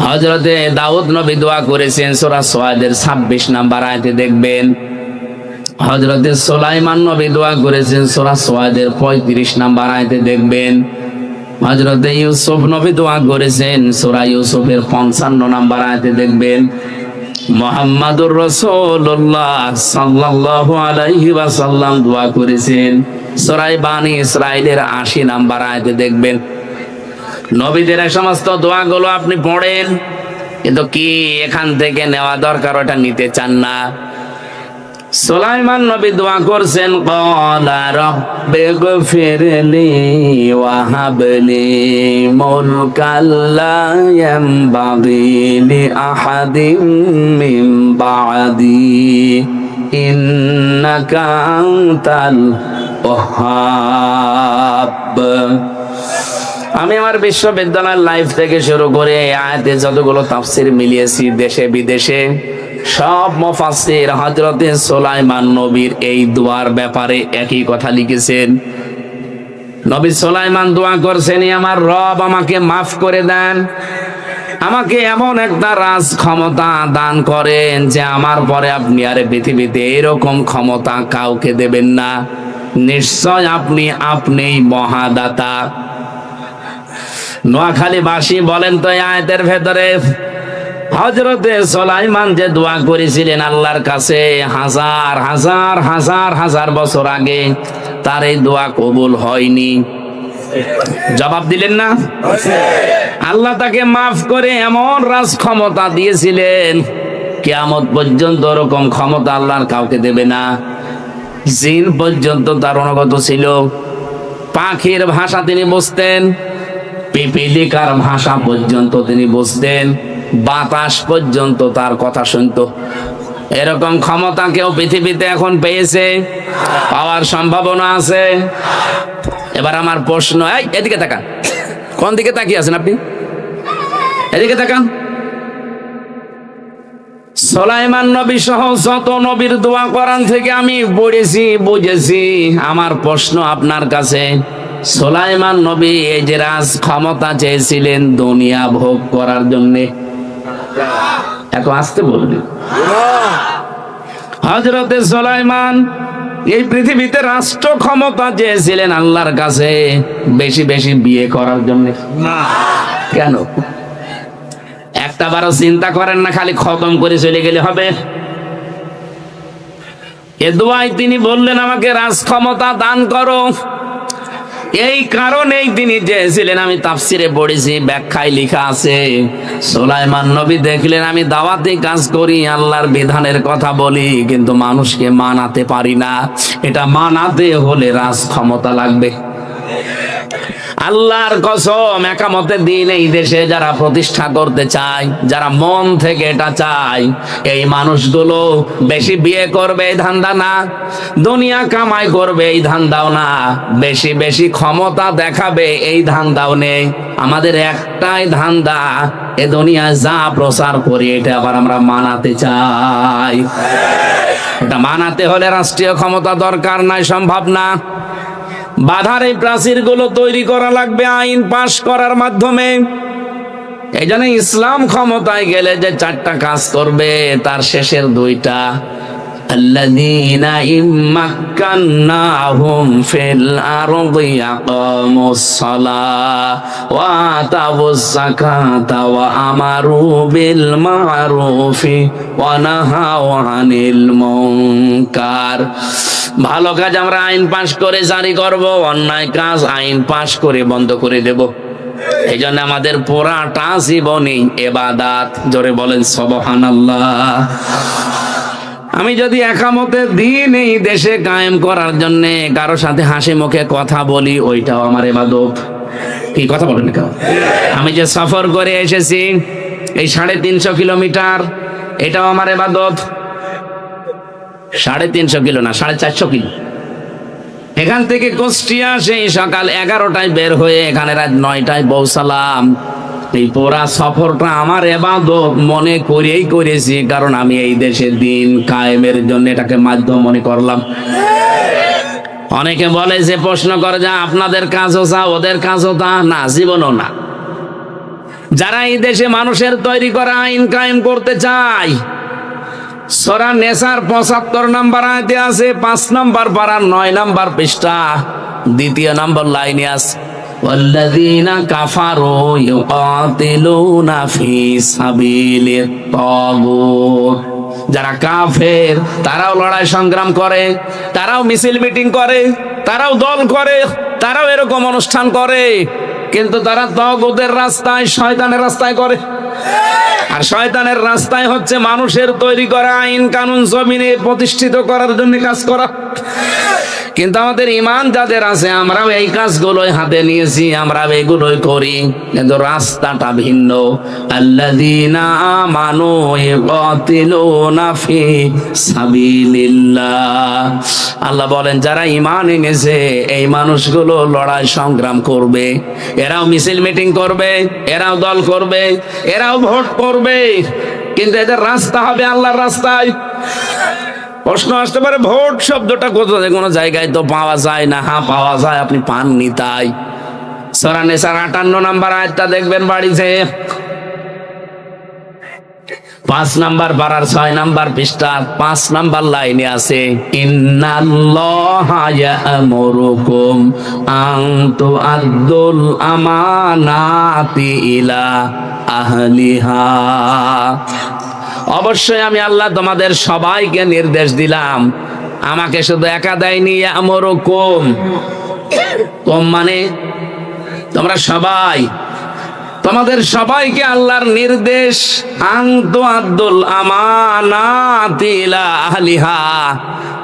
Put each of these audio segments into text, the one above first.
হযরতে দাউদ নবী দোয়া করেছেন, সূরা সাদের 26 নম্বর আয়াতে দেখবেন। হযরতে সুলাইমান নবী দোয়া করেছেন, সূরা সাদের 35 নম্বর আয়াতে দেখবেন। হযরতে ইউসুফ নবী দোয়া করেছেন, সূরা ইউসুফের 55 নম্বর আয়াতে দেখবেন। মুহাম্মাদুর রাসূলুল্লাহ সাল্লাল্লাহু আলাইহি ওয়াসাল্লাম দোয়া করেছেন, সূরা বানী ইসরাঈলের 80 নম্বর আয়াতে দেখবেন। নবীদের এই সমস্ত দোয়াগুলো আপনি পড়েন, কিন্তু কি এখান থেকে নেওয়া দরকার, ওটা নিতে চান না। সুলাইমান নবী দোয়া করছেন, ক্বালা রাব্বিগফিরলি ওয়া হাবলি মুলকাল লা ইয়ানবাগি লি আহাদিম মিন বা'দি ইন্নাকা আনতাল ওয়াহ্হাব। আমি আমার বিশ্ববিদ্যালয়ের লাইফ থেকে শুরু করে এই আয়াতে যতগুলো তাফসীর মিলিয়েছি দেশে বিদেশে, সব মুফাসসির হযরতে সুলাইমান নবীর এই দোয়ার ব্যাপারে একই কথা লিখেছেন। নবী সুলাইমান দোয়া করছেন, আমার রব আমাকে মাফ করে দেন, আমাকে এমন একটা রাজ ক্ষমতা দান করেন যে আমার পরে আপনি আর পৃথিবীতে এরকম ক্ষমতা কাউকে দেবেন না। নিশ্চয় আপনিই মহাদাতা। নোয়াখালীবাসী বলেন তো এই আয়াতের ভেতরে হযরতে সুলাইমান যে দোয়া করেছিলেন আল্লাহর কাছে হাজার হাজার হাজার হাজার বছর আগে, তার এই দোয়া কবুল হয়নি। জবাব দিলেন না? আল্লাহ তাকে মাফ করে এমন রাজ ক্ষমতা দিয়েছিলেন, কিয়ামত পর্যন্ত ওরকম ক্ষমতা আল্লাহর কাউকে দেবে না। জিন পর্যন্ত তার অনুগত ছিল। পাখির ভাষা তিনি বুঝতেন, পিপিলিকার ভাষা পর্যন্ত তিনি বুঝতেন, বাতাস পর্যন্ত তার কথা শুনতো। এরকম ক্ষমতা কেউ পৃথিবীতে এখন পেয়েছে? পাওয়ার সম্ভাবনা আছে। এবার আমার প্রশ্ন, এদিকে তাকান। কোন দিকে তাকিয়ে আছেন আপনি? এদিকে তাকান। সুলাইমান নবী সহ যত নবীর দোয়া কোরআন থেকে আমি পড়েছি, বুঝেছি। আমার প্রশ্ন আপনার কাছে, সুলাইমান নবী এই যে রাজ ক্ষমতা চেয়েছিলেন দুনিয়া ভোগ করার জন্য, এত আসতে বললেন? হযরতে সুলাইমান এই পৃথিবীতে রাষ্ট্র ক্ষমতা চেয়েছিলেন আল্লাহর কাছে বেশি বেশি বিয়ে করার জন্য। কেন? একটা বারও চিন্তা করেন না, খালি খতম করে চলে গেলে হবে? এ দোয়ায় তিনি বললেন, আমাকে রাজ ক্ষমতা দান করো। এই কারণেই তিনি চেয়েছিলেন। আমি তাফসিরে পড়েছি, ব্যাখ্যায় লেখা আছে, সুলাইমান নবী দেখলেন আমি দাওয়াতি কাজ করি, আল্লাহর বিধানের কথা বলি, কিন্তু মানুষকে মানাতে পারি না। এটা মানাতে হলে রাজ ক্ষমতা লাগবে। আল্লাহর কসম, একামতের দিন এই দেশে যারা প্রতিষ্ঠা করতে চায়, যারা মন থেকে এটা চায়, এই মানুষগুলো বেশি বিয়ে করবে এই ধান্দা না, দুনিয়া কামাই করবে এই ধান্দাও না, বেশি বেশি ক্ষমতা দেখাবে এই ধান্দাও নেই। আমাদের একটাই ধান্দা, এ দুনিয়ায় যা প্রচার করি এটা আবার আমরা মানাতে চাই। এটা মানাতে হলে রাষ্ট্রীয় ক্ষমতা দরকার নাই, সম্ভব না। বাধার এই প্রাচীর গুলো তৈরি করা লাগবে আইন পাশ করার মাধ্যমে। এই জন্য ইসলাম ক্ষমতায় গেলে যে 4টা কাজ করবে, তার শেষের 2টা, আল্লাযীনা ইম্মাক্কান্নাহুম ফিল আরদি আকামুস সালাহ ওয়া আতাউয যাকাতা ওয়া আমারু বিল মা'রুফি ওয়া নাহাউ আনিল মুনকার। ভালো কাজ আমরা আইন পাশ করে জারি করব, অন্যায় কাজ আইন পাশ করে বন্ধ করে দেব। এই জন্য আমাদের পুরাটা জীবনই ইবাদত। জোরে বলেন সুবহানাল্লাহ। আমি যদি একামতের দিন এই দেশে কায়েম করার জন্য কারো সাথে হাসি মুখে কথা বলি, ওইটাও আমার ইবাদত। কি কথা বলেন কেন? আমি যে সফর করে এসেছি এই 350 কিলোমিটার, এটাও আমার ইবাদত। 350 কিলো না, 450 কিলো। এখান থেকে কুষ্টিয়া সেই সকাল 11টায় বের হয়ে এখানে রাত 9টায় পৌঁছালাম। এই পুরা সফরটা আমার ইবাদত মনে করেই করেছি, কারণ আমি এই দেশের দিন কায়েমের জন্য এটাকে মাধ্যম মনে করলাম। অনেকে বলে যে, প্রশ্ন করে যা আপনাদের কাজও যা ওদের কাজও তা, না, জীবনও না। যারা এই দেশে মানুষের তৈরি করা আইন কায়েম করতে চায়, সূরা নেসার ৭৫ নম্বর আয়াতে আছে, ৫ নম্বর পারার ৯ নম্বর পৃষ্ঠা, ২য় নম্বর লাইনে আছে, ওয়াল্লাযীনা কাফারু ইউকাতিলুনা ফি সাবিলিত তাগুত। যারা কাফের তারাও লড়াই সংগ্রাম করে, তারাও মিছিল মিটিং করে, তারাও দল করে, তারাও এরকম অনুষ্ঠান করে, কিন্তু তারা তাগুতের রাস্তায়, শয়তানের রাস্তায় করে। আর শয়তানের রাস্তায় হচ্ছে মানুষের তৈরি করা আইন কানুন জমিনে প্রতিষ্ঠিত করার জন্য কাজ করা। কিন্তু আমাদের ঈমান যাদের আছে, আমরাও এই কাজগুলোই হাতে নিয়েছি, আমরা এগুলোই করি, কিন্তু রাস্তাটা ভিন্ন। আল্লাযীনা আমানু ইউকাতিলুনা ফি সাবিলিল্লাহ। আল্লাহ বলেন যারা ঈমান এনেছে এই মানুষগুলো লড়াই সংগ্রাম করবে, এরাও মিছিল মিটিং করবে, এরাও দল করবে, এরাও ভোট করবে, কিন্তু এদের রাস্তা হবে আল্লাহর রাস্তায়। প্রশ্ন আসতে পারে ভোট শব্দটা কোথায়, কোনো জায়গায় তো পাওয়া যায় না। হ্যাঁ পাওয়া যায়, আপনি পাননি তাই। সূরা নিসার ৫৮ নম্বর আয়াতটা দেখবেন বাড়িতে, ৫ নম্বর পারার ৬ নম্বর পৃষ্ঠা ৫ নম্বর লাইনে আছে, ইন্নাল্লাহা ইয়া'মুরুকুম আন তু'আদ্দুল আমানাতি ইলা আহলিহা। অবশ্যই আমি আল্লাহ তোমাদের সবাইকে নির্দেশ দিলাম, আমাকে শুধু একা দেয়নি। ইয়া'মুরুকুম, কুম মানে তোমরা সবাই, তোমাদের সবাইকে আল্লাহর নির্দেশ, আন তু'আদ্দুল আমানাতি ইলা আহলিহা,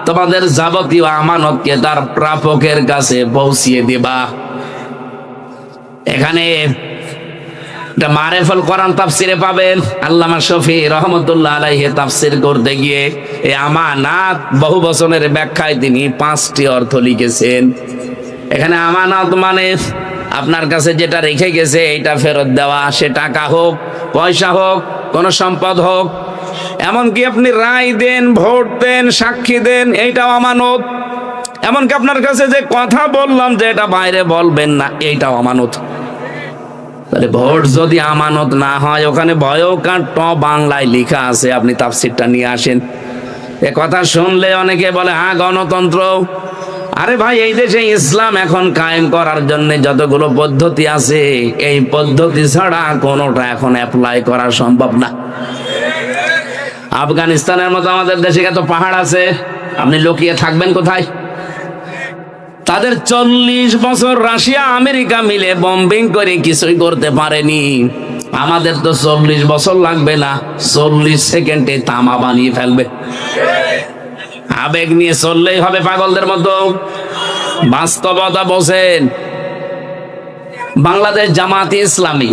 তোমাদের যাবতীয় আমানতকে তার প্রাপকের কাছে পৌঁছিয়ে দিবা। এখানে মারেফুল কোরআন তাফসিরে পাবেন, আল্লামা শফি রহমতুল্লাহ আলাইহি তাফসির করতে গিয়ে এই আমানাত বহু বচনের ব্যাখ্যায় তিনি 5টি অর্থ লিখেছেন। এখানে আমানত মানে আপনার কাছে যেটা রেখে গেছে এইটা ফেরত দেওয়া, সে টাকা হোক, পয়সা হোক, কোন সম্পদ হোক, এমনকি আপনি রায় দেন, ভোট দেন, সাক্ষী দেন, এইটাও আমানত। এমনকি আপনার কাছে যে কথা বললাম যে এটা বাইরে বলবেন না, এইটাও আমানত। তাহলে ভোট যদি আমানত না হয়, ওখানে ভয়কার ট বাংলায় লেখা আছে, আপনি তাফসিরটা নিয়ে আসেন। এ কথা শুনলে অনেকে বলে হ্যাঁ গণতন্ত্র। আরে ভাই, এই দেশে ইসলাম এখন কায়েম করার জন্য যতগুলো পদ্ধতি আছে, এই পদ্ধতি ছাড়া কোনোটা এখন অ্যাপ্লাই করা সম্ভব না। আফগানিস্তানের মতো আমাদের দেশে এত পাহাড় আছে, আপনি লুকিয়ে থাকবেন কোথায়? তাদের 40 বছর রাশিয়া আমেরিকা মিলে বম্বিং করে কিছুই করতে পারেনি। আমাদের তো 40 বছর লাগবে না, 40 সেকেন্ডে তামা বানিয়ে ফেলবে। আবেগ নিয়ে চললেই হবে পাগলদের মতো। বাস্তবতা বোঝেন। বাংলাদেশ জামাতে ইসলামী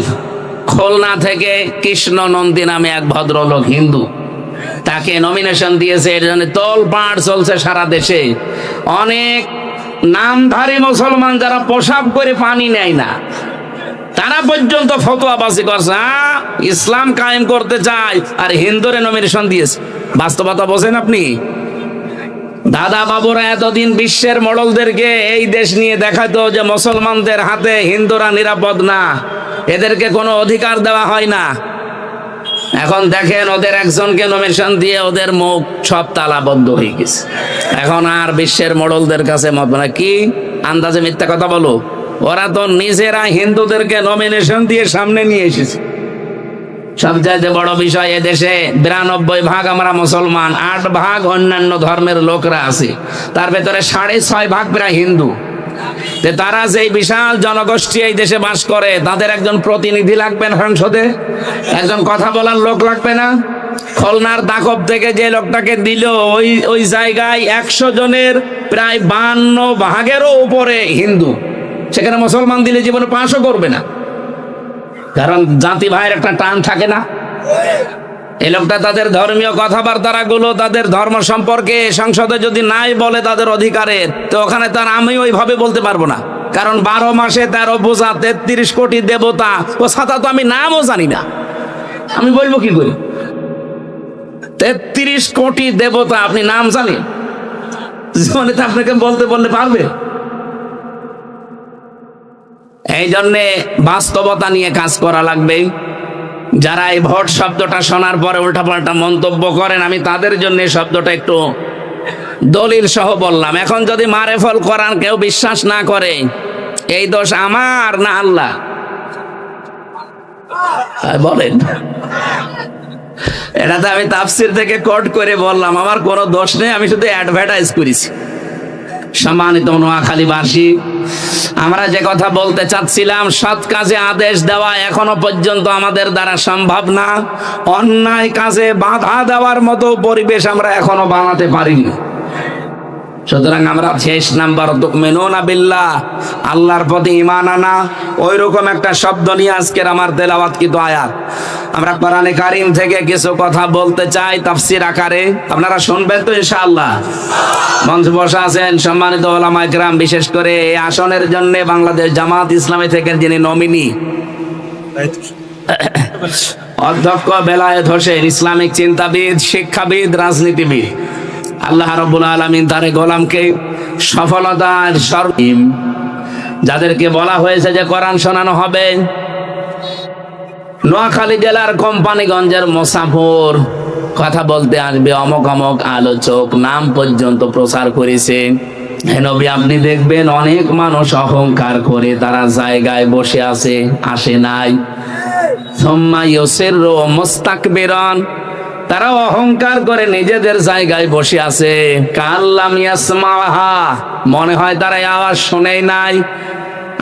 খুলনা থেকে কৃষ্ণ নন্দী নামে এক ভদ্রলোক হিন্দু, তাকে নমিনেশন দিয়েছে। এর জন্য তোলপাড় চলছে সারা দেশে। অনেক নামধারী মুসলমান যারা পোশাক করে পানি নেয় না, তারা পর্যন্ত ফতোয়াবাজি করছে, ইসলাম কায়েম করতে চায়, আর হিন্দুরে নমিনেশন দিয়েছে। বাস্তবতা বোঝেন আপনি? দাদা বাবুরা এতদিন বিশ্বের মডলদেরকে এই দেশ নিয়ে দেখাতো যে মুসলমানদের হাতে হিন্দুরা নিরাপদ না, এদেরকে কোনো অধিকার দেওয়া হয় না। এখন দেখেন ওদের একজনকে নমিনেশন দিয়ে ওদের মুখ সব তালাবদ্ধ হয়ে গেছে। এখন আর বিশ্বের মডলদের কাছে মত না, কি আন্দাজে মিথ্যা কথা বলো? ওরা তো নিজেরা হিন্দুদেরকে নমিনেশন দিয়ে সামনে নিয়ে এসেছে। সবচাইতে বড় বিষয়, এদেশে 92% আমরা মুসলমান, 8% অন্যান্য ধর্মের লোকরা আছে, তার ভেতরে 6.5% প্রায় হিন্দু। তারা যে বিশাল জনগোষ্ঠী এই দেশে বাস করে, তাদের একজন প্রতিনিধি লাগবে না সংসদে, একজন কথা বলার লোক লাগবে না? খুলনার দাকব থেকে যে লোকটাকে দিল, ওই জায়গায় 100 জনের প্রায় 52%-এরও উপরে হিন্দু। সেখানে মুসলমান দিলে জীবনে পাশও করবে না, কারণ জাতি ভাইয়ের একটা টান থাকে না। এই লোকটা তাদের ধর্মীয় কথাবার্তা গুলো, তাদের ধর্ম সম্পর্কে সংসদে যদি নাই বলে তাদের অধিকারের, তো ওখানে তার আমি ওইভাবে বলতে পারবো না, কারণ 12 মাসে 13 পূজা, 33 কোটি দেবতা, ও ছাতা তো আমি নামও জানি না, আমি বলবো কি করে? 33 কোটি দেবতা আপনি নাম জানেন? জীবনে তো আপনাকে বলতে বললে পারবে? এই জন্যে বাস্তবতা নিয়ে কাজ করা লাগবে। যারা এই ভোট শব্দটা শোনার পরে উল্টাপাল্টা মন্তব্য করেন, আমি তাদের জন্য এই শব্দটা একটু দলিল সহ বললাম। এখন যদি মারেফল কোরআন কেউ বিশ্বাস না করে, এই দোষ আমার না আল্লাহ? বলেন। এটাতে আমি তাফসির থেকে কোট করে বললাম, আমার কোনো দোষ নেই, আমি শুধু অ্যাডভার্টাইজ করেছি। সম্মানিত নোয়াখালীবাসী, আমরা যে কথা বলতে চাচ্ছিলাম, সৎ কাজে আদেশ দেওয়া এখনো পর্যন্ত আমাদের দ্বারা সম্ভব না। অন্যায় কাজে বাধা দেওয়ার মতো পরিবেশ আমরা এখনো বানাতে পারিনি। সুতরাং আমরা 6 নাম্বার তুমিনুনা বিল্লাহ, আল্লাহর প্রতি ঈমান আনা, ওই রকম একটা শব্দ নিয়ে আজকের আমার তেলাওয়াতকৃত আয়াত আমরা কোরআনে কারীম থেকে কিছু কথা বলতে চাই তাফসীর আকারে। আপনারা শুনবেন তো ইনশাআল্লাহ? মঞ্চে বসা আছেন সম্মানিত উলামায়ে কেরাম, বিশেষ করে এই আসনের জন্য বাংলাদেশ জামাত ইসলামী থেকে যিনি নমিনি অধ্যক্ষ বেলায়েত হোসেন, ইসলামিক চিন্তাবিদ, শিক্ষাবিদ, রাজনীতিবিদ, আল্লাহ রাব্বুল আলামিন তার গোলামকে সফলতার সর্বীম, যাদেরকে বলা হয়েছে যে কোরআন শোনানো হবে, নোয়াখালী জেলার কোম্পানিগঞ্জের মোসাফর কথা বলতে আসবে, অমক অমক আলোচক নাম পর্যন্ত প্রচার করেছে। হে নবী, আপনি দেখবেন অনেক মানুষ অহংকার করে তারা জায়গায় বসে আছে, আসে নাই। সুম্মা ইউসিরু মুস্তাকবিরান, তারা অহংকার করে নিজেদের জায়গায় বসে আছে। কাল্লাম ইয়াসমাহা, মনে হয় তারা আওয়াজ শুনেই নাই।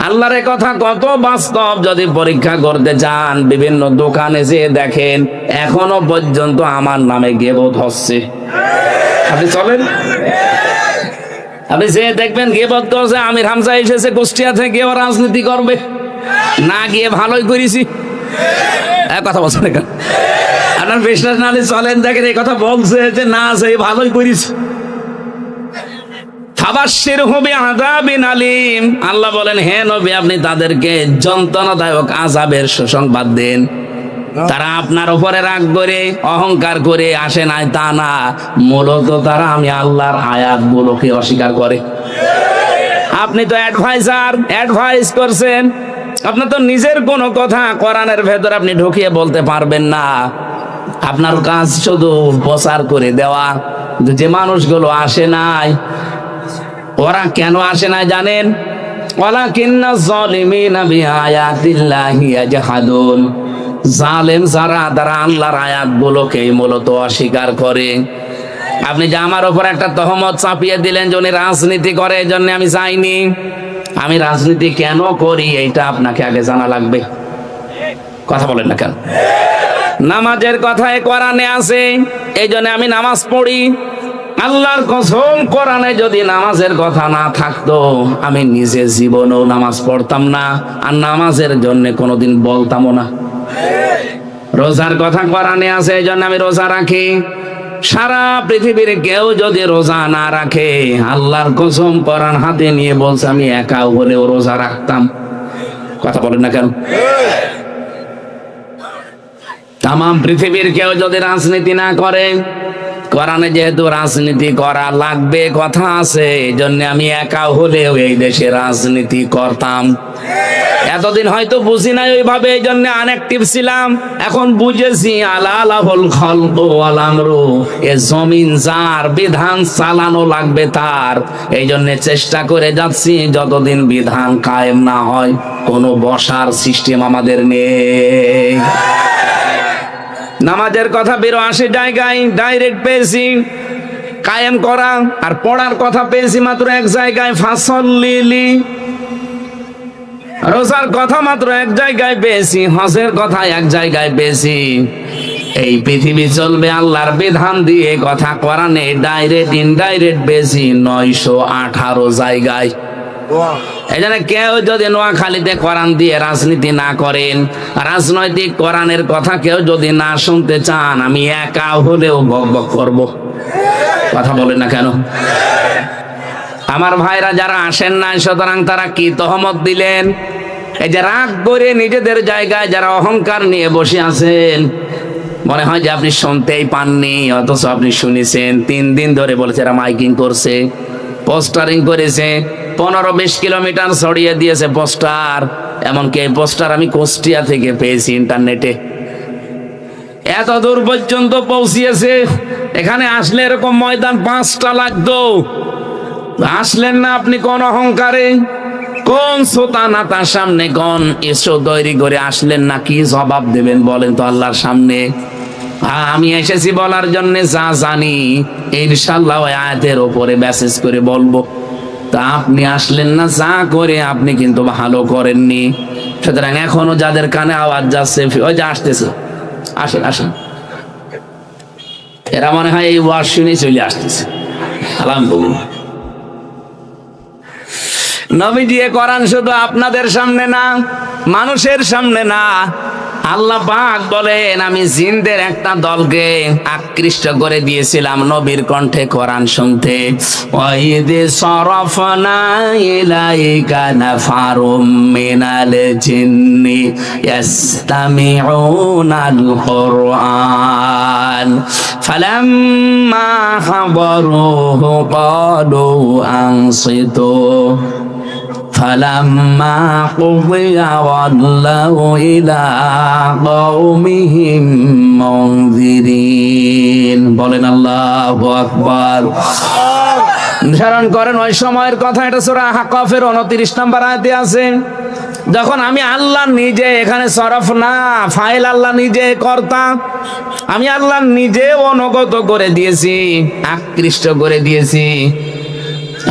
আল্লাহর কথা কত বাস্তব, যদি পরীক্ষা করতে চান বিভিন্ন দোকানে যেয়ে দেখেন এখনো পর্যন্ত আমার নামে গীবত হচ্ছে। আপনি চলেন, আপনি যে দেখবেন গীবত করছে। আমির হামজা এসেছে কুষ্টিয়া থেকে, ও রাজনীতি করবে, না গিয়ে ভালোই করেছি। কথা বলছেন কেন? আপনার বিশ্বাস না হলে চলেন দেখেন, এই কথা বলছে যে না যে ভালোই করিস। আল্লাহ বলেন, হে নবী, আপনি তাদেরকে যন্ত্রণাদায়ক আযাবের সুসংবাদ দেন। তারা আপনার উপরে রাগ করে অহংকার করে আসে নাই তা না, মূলত তারা আমি আল্লাহর আয়াতগুলোকে অস্বীকার করে। আপনি তো অ্যাডভাইস করছেন, আপনার তো নিজের কোনো কথা কোরআনের ভেতর আপনি ঢুকিয়ে বলতে পারবেন না। আপনার কাজ শুধু প্রচার করে দেওয়া। যে মানুষগুলো আসে নাই, ওরা কেন আসে নাই জানেন? ওয়ালাকিন্নাজ যালিমিনা বিআয়াতিল্লাহি ইয়াজহাদুন, জালেম যারা, তারা আল্লাহর আয়াতগুলোকে মূলত অস্বীকার করে। আপনি যে আমার উপর একটা তহমত চাপিয়ে দিলেন যে উনি রাজনীতি করে, এই জন্য আমি যাইনি। আমি রাজনীতি কেন করি এইটা আপনাকে আগে জানা লাগবে। কথা বলেন না কেন? নামাজের কথায় কোরআনে আছে, এই জন্য আমি নামাজ পড়ি। আল্লাহর কসম, কোরআনে যদি নামাজের কথা না থাকতো আমি নিজে জীবনেও নামাজ পড়তাম না, আর নামাজের জন্য কোনোদিন বলতামও না। রোজার কথা কোরআনে আছে, এই জন্য আমি রোজা রাখি। সারা পৃথিবীর কেউ যদি রোজা না রাখে, আল্লাহর কসম কোরআন হাতে নিয়ে বলছে আমি একা হলেও রোজা রাখতাম। কথা বলেন না কেন? তাম পৃথিবীর কেউ যদি রাজনীতি না করে, কোরআনে যেহেতু রাজনীতি করা লাগবে কথা আছে, এই জন্য আমি একা হলেও এই দেশে রাজনীতি করতাম। এতদিন হয়তো বুঝি নাই ওইভাবে, এই জন্য আনঅ্যাক্টিভ ছিলাম। এখন বুঝেছি আলালাহুল খালকু ওয়াল আমরু, এ জমিন যার, বিধান চালানো লাগবে তার। এই জন্য চেষ্টা করে যাচ্ছি, যতদিন বিধান কায়েম না হয় কোনো বসার সিস্টেম আমাদের নেই। নামাজের কথা 82 জায়গায় ডাইরেক্ট পেয়েছি কায়েম করা, আর পড়ার কথা পেয়েছি মাত্র এক জায়গায়, ফাসল্লিলি। রোজার কথা মাত্র এক জায়গায় পেয়েছি, হজের কথা এক জায়গায় পেয়েছি। এই পৃথিবী চলবে আল্লাহর বিধান দিয়ে, কথা কোরআনে ডাইরেক্ট ইনডাইরেক্ট পেয়েছি 918 জায়গায়। এই জন্য কেউ যদি নোয়াখালীতে কোরআন দিয়ে রাজনীতি না করেন, রাজনৈতিক কোরআনের কথা কেউ যদি না শুনতে চান, আমি একা হলেও বকবক করব। কথা বলেন না কেন? আমার ভাইরা যারা আসেন নাই, সুতরাং তারা কি তহমত দিলেন? এই যে রাগ করে নিজেদের জায়গায় যারা অহংকার নিয়ে বসে আছেন, মনে হয় যে আপনি শুনতেই পাননি, অথচ আপনি শুনেছেন। 3 দিন ধরে বলেছে এরা মাইকিং করছে, পোস্টারিং করেছে, 15-20 কিলোমিটার ছড়িয়ে দিয়েছে পোস্টার। এমনকি এই পোস্টার আমি কুষ্টিয়া থেকে পেয়েছি ইন্টারনেটে। এত দূর পর্যন্ত পৌঁছিয়েছে। এখানে আসলে এরকম ময়দান 5টা লাগতো, আসলেন না আপনি কোন অহংকারে, কোন সোতানা তার সামনে, কোন ইস্যু তৈরি করে আসলেন না? কি জবাব দেবেন বলেন তো আল্লাহর সামনে? আমি এসেছি বলার জন্য, যা জানি ইনশাআল্লাহ ওই আয়াতের উপরে মেসেজ করে বলবো। তা আপনি আসলেন না, যা করে আপনি কিন্তু ভালো করেননি। সুতরাং এখনো যাদের কানে আওয়াজ যাচ্ছে, ওই যে আসতেছে, আসেন আসেন, এরা মনে হয় এই ওয়াজ শুনে চলে আসতেছে। আলহামদুলিল্লাহ। নবীজি কোরআন শুধু আপনাদের সামনে না, মানুষের সামনে না, আল্লাহ পাক বলেন আমি জিনদের একটা দলকে আকৃষ্ট করে দিয়েছিলাম নবীর কণ্ঠে কোরআন শুনতে। ওয়াইদে সরফনা ইলাইকা নাফারুম মিনাল জিন্নি ইয়াসতামিউনাল কুরআন ফালাম্মা হাদারুহু ক্বালু আনসিতু ফালাম্মা কুযিয়া ওয়াল্লাউ ইলা কওমিহিম মুনযিরিন। বলেন আল্লাহু আকবার। ধারণ করেন ওই সময়ের কথা, এটা সূরা আহকাফের 29 নম্বর আয়াতে আছে। যখন আমি আল্লাহ নিজে, এখানে সরফ না, ফাইল আল্লাহ নিজে কর্তা, আমি আল্লাহ নিজে অনুগত করে দিয়েছি, আকৃষ্ট করে দিয়েছি,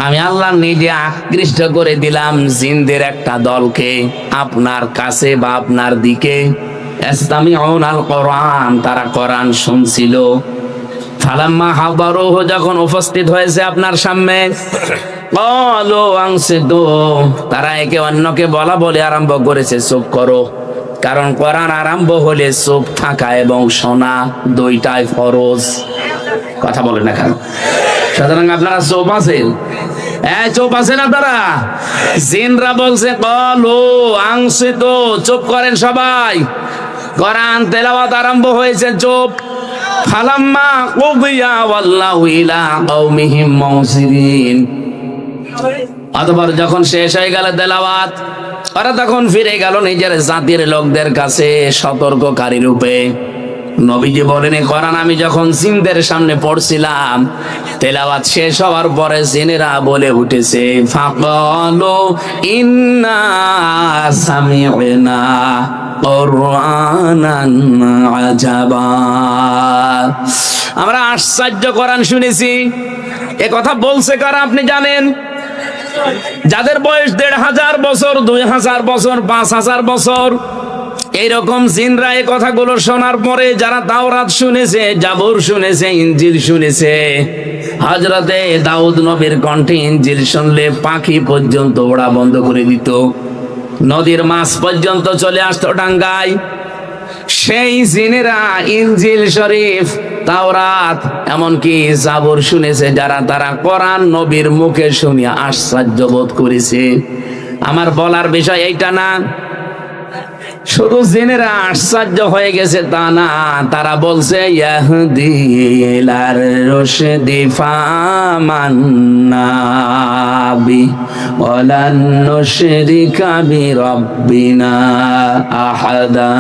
আমি আল্লাহ নিজে আকৃষ্ট করে দিলাম জিনদের একটা দলকে আপনার কাছে বা আপনার দিকে। ইসতামিউনাল কুরআন, তারা কোরআন শুনছিল। ফালাম্মা হাদারুহু, যখন উপস্থিত হয়েছে আপনার সামনে, ক্বালু আনসিতু, তারা একে অন্যকে বলা বলে আরম্ভ করেছে চুপ করো। কারণ কোরআন আরম্ভ হলে চুপ থাকা এবং শোনা দুইটাই ফরজ। কথা বলেন না কেন? সুতরাং আপনারা চুপ আছেন, চুপ আছেন আপনারা? জিনরা বলছে ক্বালু আনসিতু, চুপ করেন সবাই, কোরআন তেলাওয়াত আরম্ভ হয়েছে, চুপ। ফালাম্মা কুযিয়া ওয়াল্লাউ ইলা কওমিহিম মুনযিরিন, অতঃপর যখন শেষ হয়ে গেল তেলাওয়াত, ওরা তখন ফিরে গেল নিজের জাতির লোকদের কাছে সতর্ককারী রূপে। নবীজি বলেন কোরআন আমি যখন জিনদের সামনে পড়ছিলাম, তেলাওয়াত শেষ হওয়ার পরে জিনেরা বলে উঠেছে ফাকালু ইন্না সামি'না কুরআনান আজাবা, আমরা আশ্চর্য কোরআন শুনেছি। এ কথা বলছে কারা আপনি জানেন? যাদের বয়স 1500 বছর, 2000 বছর, 5000 বছর, এইরকম জিনরা এই কথাগুলো শোনার পরে যারা তাওরাত শুনেছে, জাবুর শুনেছে, ইনজিল শুনেছে, হযরতে দাউদ নবীর কণ্ঠে ইনজিল শুনলে পাখি পর্যন্ত ওড়া বন্ধ করে দিত, নদীর মাছ পর্যন্ত চলে আসতো ডাঙ্গায়। সেই জিনেরা ইনজিল শরীফ, তাওরাত, এমনকি জাবুর শুনেছে যারা, তারা কোরআন নবীর মুখে শুনিয়া আশ্চর্য বোধ করেছে। আমার বলার বিষয় এইটা না, শুধু জিনেরা আশ্চর্য হয়ে গেছে তা না, তারা বলছে ইয়াহদি ইলার রুশদি ফামান্না বি ওয়ালান নুশরিকা বিরাব্বিনা আহাদা।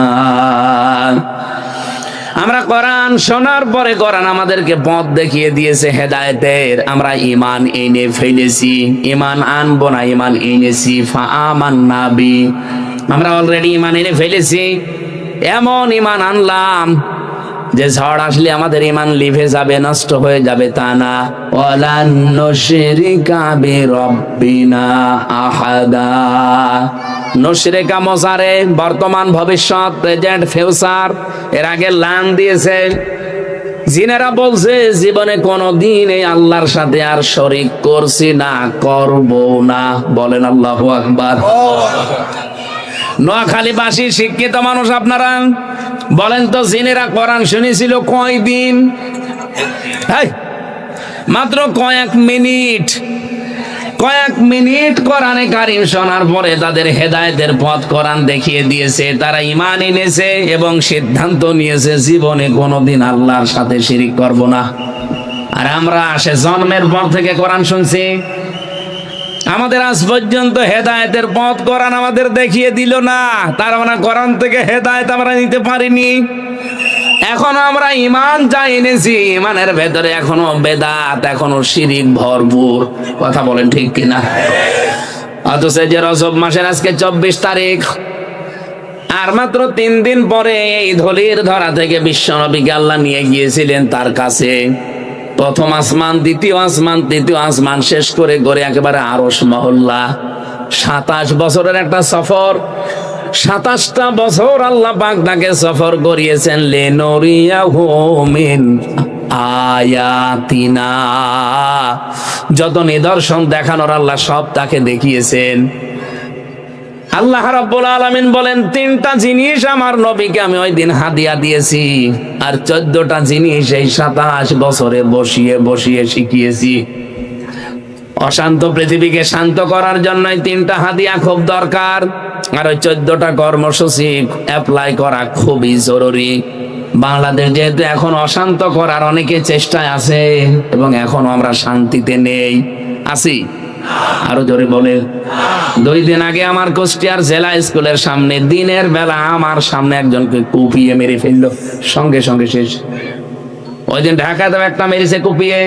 আমরা কোরআন শোনার পরে কোরআন আমাদেরকে পথ দেখিয়ে দিয়েছে হেদায়েতের, আমরা ঈমান এনে ফেলেছি, ঈমান আনবো না, ঈমান এনেছি। ফাআমান্না বি, আমরা অলরেডি ঈমান এনে ফেলেছি। এমন ঈমান আনলাম যে ঝড় আসলে আমাদের ঈমান লিভে যাবে, নষ্ট হয়ে যাবে, তা না। ওয়ালান নুশরিকা বিরাব্বিনা আহাদা, নুশরিকা মোজারে, বর্তমান ভবিষ্যৎ, প্রেজেন্ট ফিউচার, এর আগে লান দিয়েছে। জিনেরা বলছে জীবনে কোনদিন এই আল্লাহর সাথে আর শরীক করছি না, করব না। বলেন আল্লাহু আকবার। নোয়াখালীবাসী শিক্ষিত মানুষ আপনারা বলেন তো, জিনেরা কোরআন শুনেছিল কয়দিন? মাত্র কয়েক মিনিট। কয়েক মিনিট কোরআনে কারীম শোনার পরে তাদের হেদায়েতের পথ কোরআন দেখিয়ে দিয়েছে, তারা ঈমান এনেছে এবং সিদ্ধান্ত নিয়েছে জীবনে কোনোদিন আল্লাহর সাথে শিরিক করব না। আর আমরা সে জন্মের পর থেকে কোরআন শুনছি, আমাদের আজ পর্যন্ত হেদায়েতের পথ কোরআন আমাদের দেখিয়ে দিল না, তার মানে কোরআন থেকে হেদায়েত আমরা নিতে পারিনি। এখনো আমরা ঈমান যা এনেছি, ঈমানের ভেতরে এখনো বেদাত, এখনো শিরিক ভরপুর। কথা বলেন ঠিক কিনা? অথচ যে রজব মাসের আজকে 24 তারিখ, আর মাত্র 3 দিন পরে এই ধলির ধরা থেকে বিশ্বনবীকে আল্লাহ নিয়ে গিয়েছিলেন তার কাছে। প্রথম আসমান, দ্বিতীয় আসমান, তৃতীয় আসমান শেষ করে করে একেবারে আরশ মহল্লা। 27 বছরের একটা সফর, 27টা বছর আল্লাহ পাক তাকে সফর করিয়েছেন। লিনুরিয়াহু মিন আয়াতিনা, যত নিদর্শন দেখানোর আল্লাহ সব তাকে দেখিয়েছেন। আল্লাহ রাব্বুল আলামিন বলেন, 3টা জিনিস আমার নবীকে আমি ওই দিন হাদিয়া দিয়েছি, আর 14টা জিনিস এই 27 বছরে বসিয়ে বসিয়ে শিখিয়েছি। অশান্ত পৃথিবীকে শান্ত করার জন্যই 3টা হাদিয়া খুব দরকার, আর ওই 14টা কর্মসূচি অ্যাপ্লাই করা খুবই জরুরি। বাংলাদেশ যেহেতু এখন অশান্ত করার অনেকে চেষ্টায় আছে, এবং এখনো আমরা শান্তিতে নেই, আছি। আরো জোরে বলে। 2 দিন আগে আমার কুষ্টিয়ার জেলা স্কুলের সামনে দিনের বেলা আমার সামনে একজনকে কুপিয়ে মেরে ফেললো, সঙ্গে সঙ্গে শেষ। ওই দিন ঢাকাতেও একটা মেরেছে কুপিয়ে।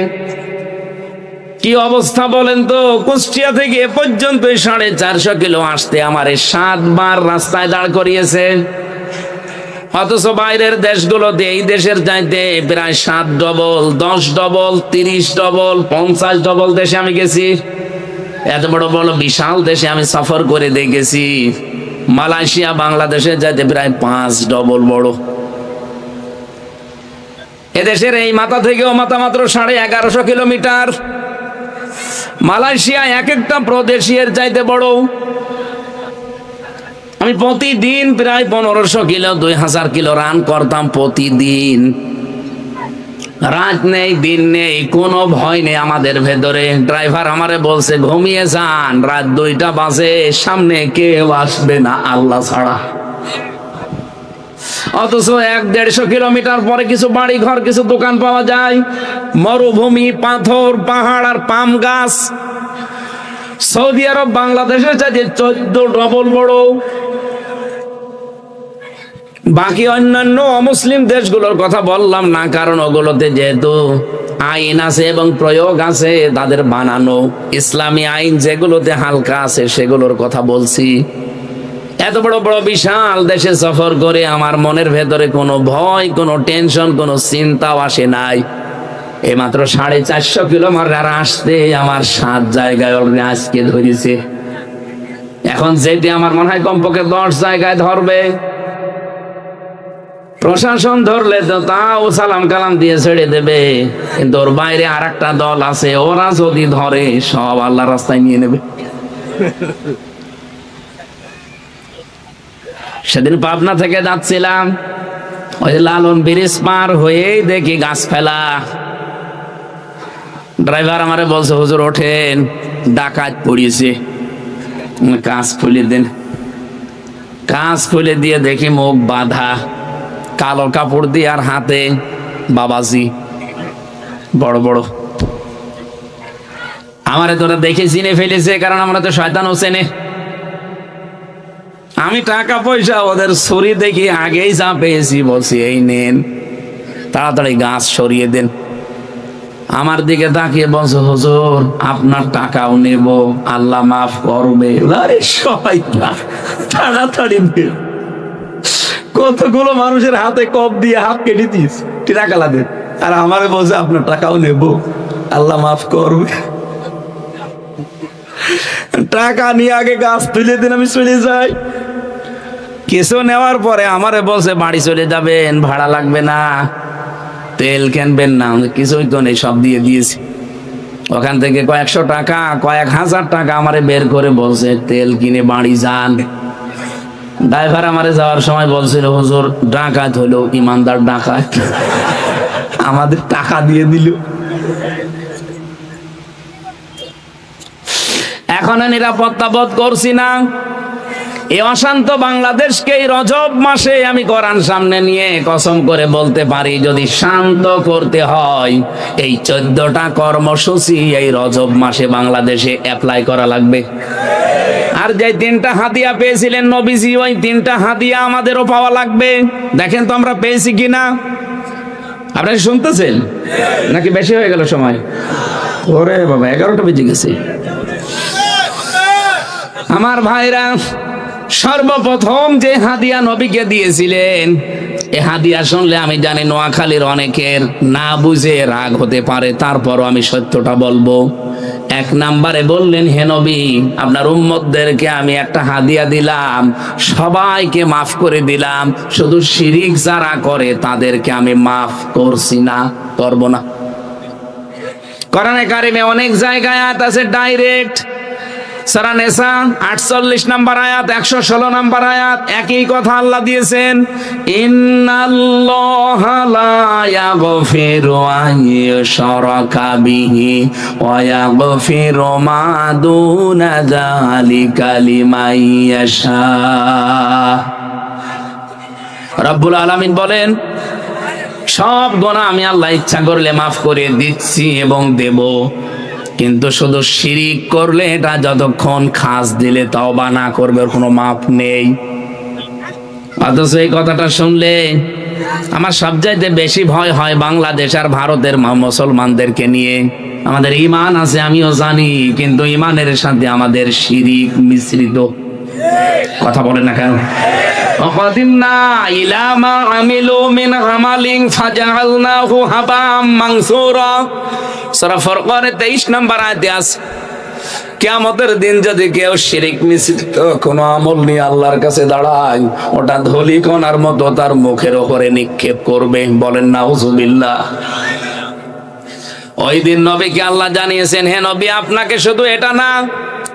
কি অবস্থা বলেন তো? কুষ্টিয়া থেকে এ পর্যন্ত 450 কিলো আসতে আমার 7 বার রাস্তায় দাঁড় করিয়েছে। অথচ বাইরের দেশগুলোতে এই দেশের চাইতে প্রায় 7 ডবল, 10 ডবল, 30 ডবল, 50 ডবল দেশে আমি গেছি। এত বড় বড় বিশাল দেশে আমি সফর করে দেখেছি। মালয়েশিয়া বাংলাদেশের চাইতে প্রায় 5 ডবল বড়। এদেশের এই মাথা থেকেও মাথা মাত্র 1150 কিলোমিটার। মালয়েশিয়া এক একটা প্রদেশের চাইতে বড়। আমি প্রতিদিন প্রায় 1500 কিলো, 2000 কিলো রান করতাম প্রতিদিন। রাত নেই, দিন নেই, কোনো ভয় নেই আমাদের ভেতরে। ড্রাইভার আমারে বলছে, ঘুমিয়ে যান, রাত 2টা বাজে, সামনে কেউ আসবে না আল্লাহ ছাড়া। অথচ 150 কিলোমিটার পরে কিছু বাড়ি ঘর, কিছু দোকান পাওয়া যায়। মরুভূমি, পাথর, পাহাড় আর পাম গাছ। সৌদি আরব বাংলাদেশের চাইতে 14 ডবল বড়। বাকি অন্যান্য অমুসলিম দেশগুলোর কথা বললাম না, কারণ ওগুলোতে যেহেতু আইন আছে এবং প্রয়োগ আছে তাদের বানানো। ইসলামী আইন যেগুলোতে হালকা আছে সেগুলোর কথা বলছি। এত বড় বড় বিশাল দেশে সফর করে আমার মনের ভেতরে কোনো ভয়, কোনো টেনশন, কোনো চিন্তাও আসে নাই। এই মাত্র 450 কিলোমিটার আসতে আমার 7 জায়গায় অলরেডি আজকে ধরেছে। এখন যেটি আমার মনে হয় কমপক্ষে 10 জায়গায় ধরবে। প্রশাসন ধরলে তো তাও সালাম কালাম দিয়ে ছেড়ে দেবে, কিন্তু ওর বাইরে আর একটা দল আছে, ওরা যদি ধরে সব আল্লাহ রাস্তায় নিয়ে নেবে। সেদিন পাবনা থেকে যাচ্ছিলাম, ওই লালন ব্রিজ পার হয়েই দেখি গাছ ফেলা। ড্রাইভার আমারে বলছে, হুজুর ওঠেন, ডাকাত পড়িয়েছে, কাঁচ খুলে দেন। কাঁচ খুলে দিয়ে দেখি মুখ বাঁধা, কালো কাপড় দিয়ে, আর হাতে বাবাজি বড় বড়। আমারে তোরা দেখে চিনে ফেলেছে, কারণ আমরা তো শয়তানও চেনে। আমি টাকা পয়সা ওদের ছুরি দেখি আগেই যা পেয়েছি, বলছি এই নেন, তাড়াতাড়ি গাছ সরিয়ে দেন। আমার দিকে তাকিয়ে বলছে, হুজুর আপনার টাকাও নেব, আল্লাহ মাফ করবে। আরে শয়তান, তাড়াতাড়ি দেন। কতগুলো মানুষের হাতে কপ দিয়ে হাত কেটে দিস, টাকা লাগে। আর আমারে বলছে আপনার টাকাও নেব, আল্লাহ মাফ করবে। টাকা নিয়ে আগে গাছ তুলে দিন, আমি চলে যাই। কিছু নেওয়ার পরে আমারে বলছে বাড়ি চলে যাবেন, ভাড়া লাগবে না, তেল কিনবেন না, কিছুই তো নেই, সব দিয়ে দিয়েছি। ওখান থেকে কয়েকশো টাকা, কয়েক হাজার টাকা আমারে বের করে বলছে তেল কিনে বাড়ি যান। ড্রাইভার আমারে যাওয়ার সময় বলছিল, হুজুর ডাকাত হলো, ইমানদার ডাকাত, আমাদের টাকা দিয়ে দিল। এখন নিরাপত্তা বোধ করছি না। এই অশান্ত বাংলাদেশকে এই রজব মাসে আমি কোরআন সামনে নিয়ে কসম করে বলতে পারি, যদি শান্ত করতে হয় এই 14টা কর্মসূচি এই রজব মাসে বাংলাদেশে অ্যাপ্লাই করা লাগবে। আর যে 3টা হাদিয়া পেয়েছিলেন নবীজি, ওই 3টা হাদিয়া আমাদেরও পাওয়া লাগবে। দেখেন তো আমরা পেয়েছি কিনা। আপনারা শুনতেছেন নাকি বেশি হয়ে গেল সময়? ওরে বাবা, 11টা বেজে গেছে। আমার ভাইরা, সর্বপ্রথম যে হাদিয়া নবীকে দিয়েছিলেন, এ হাদিয়া শুনলে আমি জানি নোয়াখালীর অনেকের না বুঝে রাগ হতে পারে, তারপরও আমি সত্যটা বলবো। 1 নম্বরে বললেন, হে নবী, আপনার উম্মতদেরকে আমি একটা হাদিয়া দিলাম, সবাইকে মাফ করে দিলাম, শুধু শিরিক যারা করে তাদেরকে আমি মাফ করছি না, করব না। কোরআনে কারিমে অনেক জায়গায় আয়াত আছে ডাইরেক্ট। সূরা নিসা 48 নম্বর আয়াত, 116 নম্বর আয়াত, একই কথা আল্লাহ দিয়েছেন, ইন্নাল্লাহা লা ইয়াগফিরু আন ইউশরাকা বিহি ওয়া ইয়াগফিরু মা দুনা যালিকা লিমান ইয়াশা। রব্বুল আলামিন বলেন, সব গুনাহ আমি আল্লাহ ইচ্ছা করলে মাফ করে দিচ্ছি এবং দেব, কিন্তু শুধু শিরিক করলে, এটা যতক্ষণ খাস দিলে তওবা না করবে, ওর কোনো মাপ নেই। অথচ এই কথাটা শুনলে আমার সবচাইতে বেশি ভয় হয় বাংলাদেশ আর ভারতের মুসলমানদেরকে নিয়ে। আমাদের ঈমান আছে আমিও জানি, কিন্তু ঈমানের সাথে আমাদের শিরিক মিশ্রিত। কথা বলেন না কেন? وقدمنا إلى ما عملوا من عمل فجعلناه هباء منثورا। সূরা ফুরকানের 23 নম্বর আয়াতে আছে, কিয়ামতের দিন যদি কেউ শিরিক মিশ্রিত কোনো আমল নিয়ে আল্লাহর কাছে দাঁড়ায়, ওটা ধূলিকণার মতো তার মুখের উপরে নিক্ষেপ করবে। বলেন নাউজুবিল্লাহ। ওই দিন নবীকে আল্লাহ জানিয়েছেন, হে নবী, আপনাকে শুধু এটা না,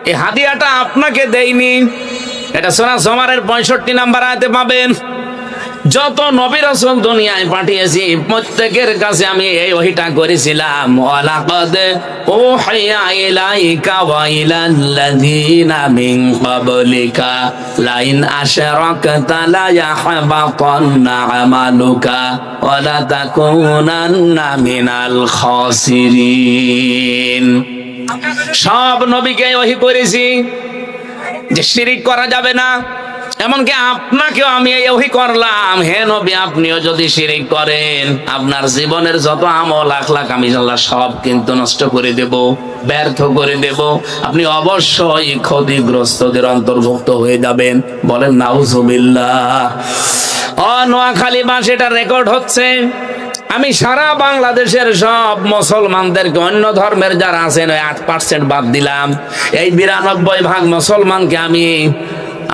এই হাদিয়াটা আপনাকে দেইনি। এটা সূরা জুমারের 65 নম্বর আয়াতে পাবেন। যত নবী রাসূল দুনিয়ায় পাঠিয়েছি প্রত্যেকের কাছে আমি এই ওহীটা করেছিলাম, ওয়ালাকাদ উহিয়া ইলাইকা ওয়া ইলাল্লাযীনা মিন ক্বাবলিকা লাইন আশরাকতা লা ইয়াহবাতান্না আমালুকা ওয়া লা তাকুনান্না মিনাল খাসিরিন। সব নবীকে ওহী করেছি যে শিরিক করা যাবে না। এমনকি আপনাকেও আমি এই ওহী করলাম, হে নবী, আপনিও যদি শিরিক করেন আপনার জীবনের যত আমল আখলাক আমি আল্লাহ সব কিন্তু নষ্ট করে দেব, ব্যর্থ করে দেব, আপনি অবশ্যই ক্ষতিগ্রস্তদের অন্তর্ভুক্ত হয়ে যাবেন। বলেন নাউজুবিল্লাহ। নোয়াখালী মাসে এটা রেকর্ড হচ্ছে। আমি সারা বাংলাদেশের সব মুসলমানদেরকে, অন্য ধর্মের যারা আছেন ওই 8% বাদ দিলাম, এই 92% মুসলমানকে আমি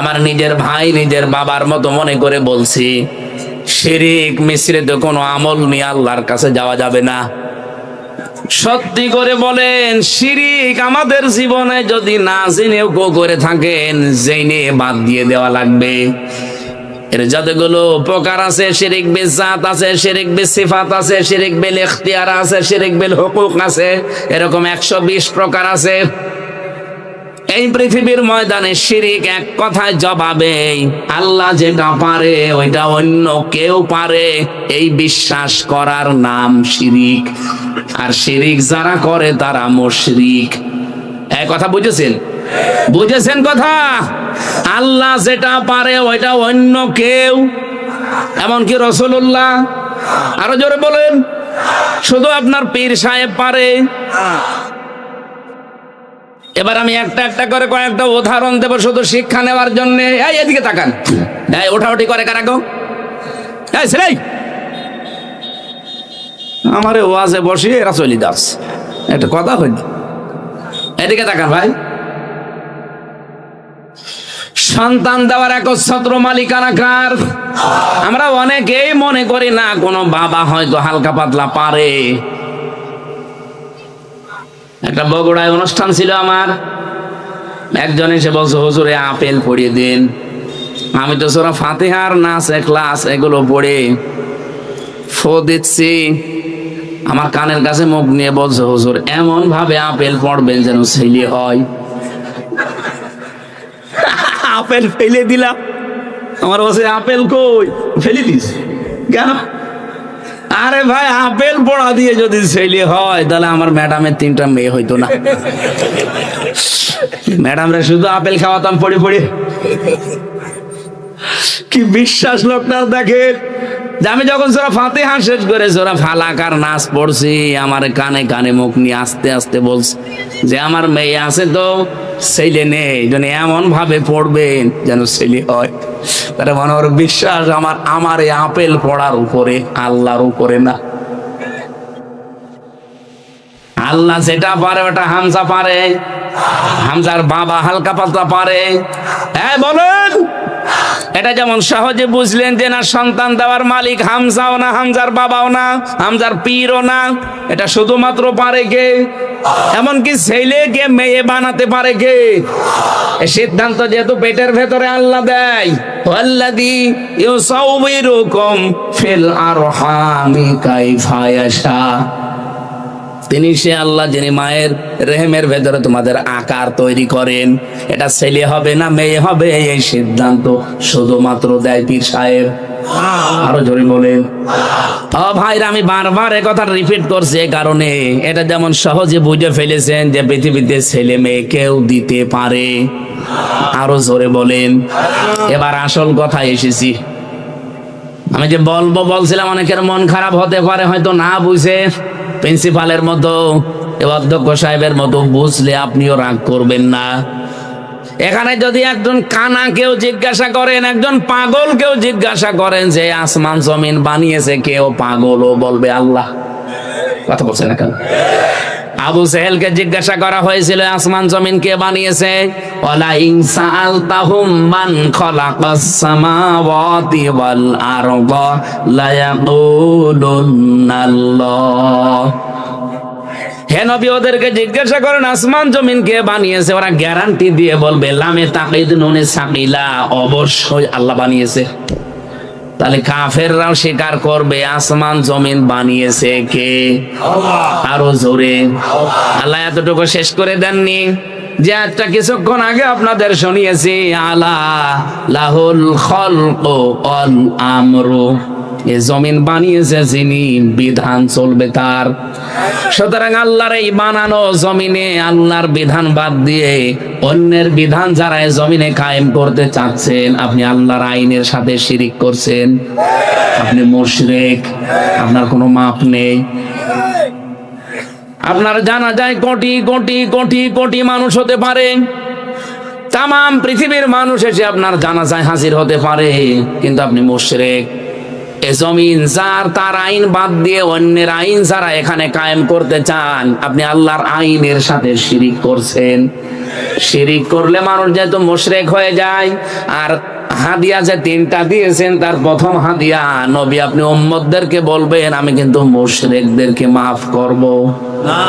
আমার নিজের ভাই, নিজের বাবার মতো মনে করে বলছি, শিরিক মিশ্রিত কোনো আমল নিয়ে আল্লাহর কাছে যাওয়া যাবে না। সত্যি করে বলেন, শিরিক আমাদের জীবনে যদি না জেনেও করে থাকেন, জেনে বাদ দিয়ে দেওয়া লাগবে। এর যতগুলো প্রকার আছে, শিরিক বিল জাত আছে, শিরিক বিল সিফাত আছে, শিরিক বিল ইখতিয়ার আছে, শিরিক বিল হুকুক আছে, এরকম 120 প্রকার আছে। এই পৃথিবীর ময়দানে শিরিক এক কথায় জবাবে, আল্লাহ যেটা পারে ওইটা অন্য কেউ পারে, এই বিশ্বাস করার নাম শিরিক। আর শিরিক যারা করে তারা মুশরিক। এই কথা বুঝেছেন? বুঝেছেন কথা? আল্লাহ যেটা পারে ওইটা অন্য কেউ, এমনকি রাসূলুল্লাহ, আরো জোরে বলেন, শুধু আপনার পীর সাহেব পারে। এবার আমি একটা একটা করে কয়েকটা উদাহরণ দেব শুধু শিক্ষা নেওয়ার জন্য। এই এদিকে তাকান, এই ওঠাউঠি করে কারা গো? এই ছেলে, আমারে ওয়াজে বসিয়ে এরা চলে যাচ্ছে, একটা কথা হইল। এদিকে তাকান ভাই। সন্তান দেওয়ার একচ্ছত্র মালিকানা কার? আমরা অনেকেই মনে করি না কোনো বাবা হয়তো হালকা পাতলা পারে। একটা বগুড়ায় অনুষ্ঠান ছিল আমার, একজন এসে বলছে, হুজুরে আপেল পড়িয়ে দিন। আমি তো সূরা ফাতিহার নাস ক্লাস এগুলো পড়ে ফো দিচ্ছি, আমার কানের কাছে মুখ নিয়ে বলছে, হুজুর এমন ভাবে আপেল পড়বেন যেন ছেলে হয়। আপেল ফেলে দিলাম। আমার বসে আপেল কই? ফেলে দিস কেন? আরে ভাই, আপেল পড়া দিয়ে যদি ছেলে হয় তাহলে আমার ম্যাডামের 3টা মেয়ে হইতো না। ম্যাডামরা শুধু আপেল খাওয়াতাম পড়ে পড়ে। কি বিশ্বাস লোকটার দেখেন। যে আমি যখন সূরা ফাতিহা শেষ করে সূরা ফালাক আর নাস পড়ছি, আমার কানে কানে মুখ নিয়ে আস্তে আস্তে বলছে যে আমার মেয়ে আছে তো ছেলে নেই, যেন এমন ভাবে পড়বেন যেন ছেলে হয়। তার মানে ওর বিশ্বাস আমার এই আপেল পড়ার উপরে, আল্লাহর উপরে না। আল্লাহ যেটা পারে ওটা হামজা পারে, হামজার বাবা হালকা পাতলা পারে। হ্যাঁ বলেন, এটা যেমন সহজে বুঝলেন যে না সন্তান দেওয়ার মালিক হামজাও না, হামজার বাবাও না, হামজার পীরও না। এটা শুধুমাত্র পারে কে? এমনকি ছেলেকে মেয়ে বানাতে পারে কে? এই সিদ্ধান্ত যেহেতু পেটের ভেতরে আল্লাহ দেয়, ওয়াল্লাযী ইউসাউবিরুকুম ফিল আরহামি কাইফা ইয়াশা, তিনি সে আল্লাহ যিনি মায়ের রেহেমের ভেতরে তোমাদের আকার তৈরি করেন। এটা ছেলে হবে না মেয়ে হবে এই সিদ্ধান্ত শুধুমাত্র দেয় পীর সাহেব। আরো জোরে বলেন। ও ভাইরা, আমি বারবার এই কথা রিপিট করছি এই কারণে, এটা যেমন সহজে বুঝে ফেলেছেন যে পৃথিবীতে ছেলে মেয়ে কেউ দিতে পারে। আরো জোরে বলেন। এবার আসল কথায় এসেছি। আমি যে বলছিলাম অনেকের মন খারাপ হতে পারে, হয়তো না বুঝে প্রিন্সিপালের মতো, অধ্যক্ষ সাহেবের মতো বুঝলে আপনিও রাগ করবেন না। এখানে যদি একজন কানা কেউ জিজ্ঞাসা করেন, একজন পাগল কেউ জিজ্ঞাসা করেন যে আসমান জমিন বানিয়েছে কেউ, পাগলও বলবে আল্লাহ। কথা বলছে না কেন? আবু সেহেলকে জিজ্ঞাসা করা হয়েছিল আসমান জমিন কে বানিয়েছে? ওয়ালা ইন সাআলতাহুম মান খালাকাস সামাওয়াতি ওয়াল আরদা লা ইয়াকুলুনাল্লাহ। হে নবী, ওদেরকে জিজ্ঞাসা করেন আসমান জমিন কে বানিয়েছে, ওরা গ্যারান্টি দিয়ে বলবে লামে তাকিদ নুনে সাকিলা, অবশ্যই আল্লাহ বানিয়েছে। তাহলে কাফেররাও স্বীকার করবে আসমান জমিন বানিয়েছে কে? আরো জোরে। আল্লাহ এতটুকু শেষ করে দেননি যে একটা কিছুক্ষণ আগে আপনাদের শুনিয়েছি, আলা লাহুল খালকু ওয়াল আমরু, এই জমিন বানিয়েছে যিনি, বিধান চলবে তার। সুতরাং আল্লাহর এই বানানো জমিনে আল্লাহর বিধান বাদ দিয়ে অন্যের বিধান যারা এই জমিনে কায়েম করতে চাচ্ছেন, আপনি আল্লাহর আইনের সাথে শিরিক করছেন, আপনি মুশরিক, আপনার কোনো মাপ নেই। আপনার জানা যায় কোটি কোটি কোটি কোটি মানুষ হতে পারে, তাম পৃথিবীর মানুষ এসে আপনার জানাজায় হাজির হতে পারে, কিন্তু আপনি মুশরিক। এ জমিন যার, তার আইন বাদ দিয়ে অন্যের আইন যারা এখানে কায়েম করতে চান, আপনি আল্লাহর আইনের সাথে শিরিক করছেন। শিরিক করলে মানুষ যেহেতু মুশরিক হয়ে যায়। আর হাদিয়া যে 3টা দিয়েছেন, তার প্রথম হাদিয়া নবী আপনি উম্মতদেরকে বলবেন আমি কিন্তু মুশরিকদেরকে মাফ করব না।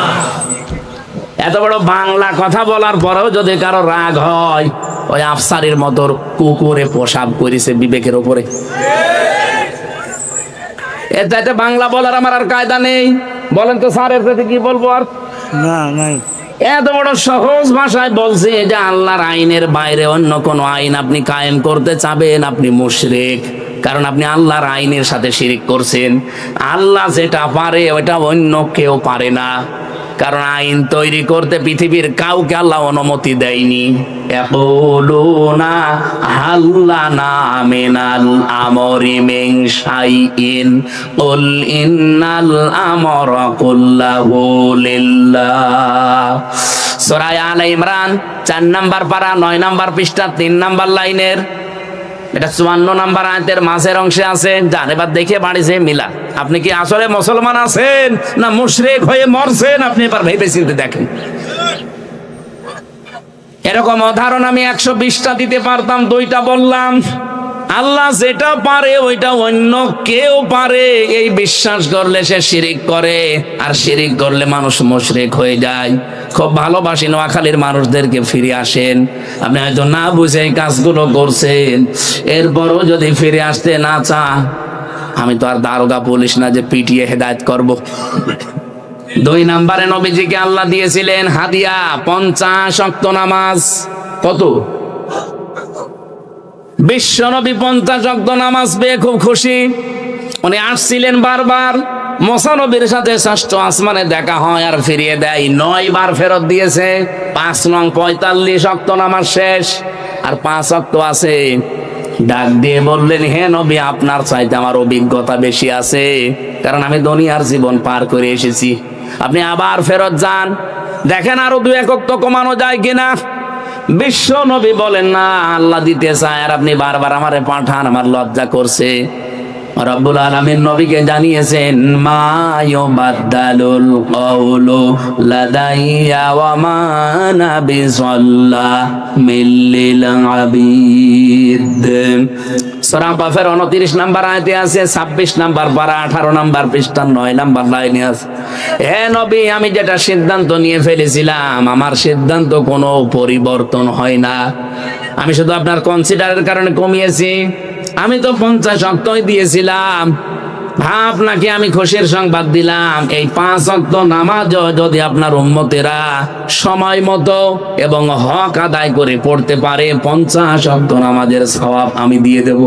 এত বড় বাংলা কথা বলার পরেও যদি কারো রাগ হয়, ওই আফসারির মতো কুকুরে পেশাব করেছে বিবেকের উপরে। এটা বাংলা বলার আমার আর কায়দা নেই। বলেন তো স্যার, এর প্রতি কি বলবো আর? না নাই। এত বড় সহজ ভাষায় বলছে যে আল্লাহর আইনের বাইরে অন্য কোন আইন আপনি কায়েম করতে চাবেন, আপনি মুশরিক। কারণ আপনি আল্লাহর আইনের সাথে শিরিক করছেন। আল্লাহ যেটা পারে ওটা অন্য কেউ পারে না। কারণ আইন তৈরি করতে পৃথিবীর কাউকে আল্লাহ অনুমতি দেয়নি। ইয়াকুলুনা হাল্লানা মিনাল আমরি মিন শাইইন কুল ইন্নাল আমরা কুল্লাহু লিল্লাহ। সূরা আলে ইমরান 4 নাম্বার পারা 9 নাম্বার পৃষ্ঠা 3 নাম্বার লাইনের, এটা 54 নাম্বার আয়াতের মাঝের অংশে আছে। যান এবার দেখে বাড়িছে মিলা, আপনি কি আসলে মুসলমান আছেন না মুশরিক হয়ে মরছেন? আপনি এবার ভেবে চিন্তে দেখেন। এরকম উদাহরণ আমি 120টা দিতে পারতাম, 2টা বললাম। আল্লাহ যেটা পারে ওইটা অন্য কেউ পারে, এই বিশ্বাস করলে সে শিরিক করে। আর শিরিক করলে মানুষ মুশরিক হয়ে যায়। খুব ভালোবাসি নোয়াখালীর মানুষদেরকে ফিরে আসেন। আপনি হয়তো না বুঝে এই কাজগুলো করছেন, এরপরও যদি ফিরে আসতে না চান, আমি তো আর দারোগা পুলিশ না যে পিটিয়ে হেদায়েত করব। 2 নম্বরে নবীজিকে আল্লাহ দিয়েছিলেন হাদিয়া 50 ওয়াক্ত নামাজ। কত? বিশ্ব নবী 50 ওয়াক্ত নামাজ পেয়ে খুব খুশি। উনি আসছিলেন বারবার, মুসা নবীর সাথে ষষ্ঠ আসমানে দেখা হয় আর ফিরিয়ে দেয়, 9 বার ফেরত দিয়েছে। 5 নং 45 ওয়াক্ত নামাজ শেষ, আর 5 ওয়াক্ত আছে। ডাক দিয়ে বললেন, হে নবী, আপনার চাইতে আমার অভিজ্ঞতা বেশি আছে, কারণ আমি দুনিয়ার জীবন পার করে এসেছি। আপনি আবার ফেরত যান, দেখেন আরো 2 ওয়াক্ত কমানো যায় কিনা। বিশ্ব নবী বলেন, না, আল্লাহ দিতে চায় আর আপনি বারবার আমারে পাঠান, আমার লজ্জা করছে। রব্বুল আলামিন নবীকে জানিয়েছেন, মা ইউবাদদালুল কওলু লাদাইয়া ওয়া মা আনা বিযাল্লামিল লিল আবিদ। সূরা কাফের 29 নাম্বার আয়াতে আছে, 26 নাম্বার পারা 18 নাম্বার পৃষ্ঠা 9 নাম্বার লাইনে আছে, হে নবী, আমি যেটা সিদ্ধান্ত নিয়ে ফেলেছিলাম, আমার সিদ্ধান্ত কোনো পরিবর্তন হয় না। আমি শুধু আপনার কনসিডারের কারণে কমিয়েছি। আমি তো 50 ওয়াক্তই দিয়েছিলাম, আপনাকে আমি খুশির সংবাদ দিলাম, এই 5 ওয়াক্ত নামাজ যদি আপনার উম্মতেরা সময় মতো এবং হক আদায় করে পড়তে পারে, 50 ওয়াক্ত নামাজের সওয়াব আমি দিয়ে দেব।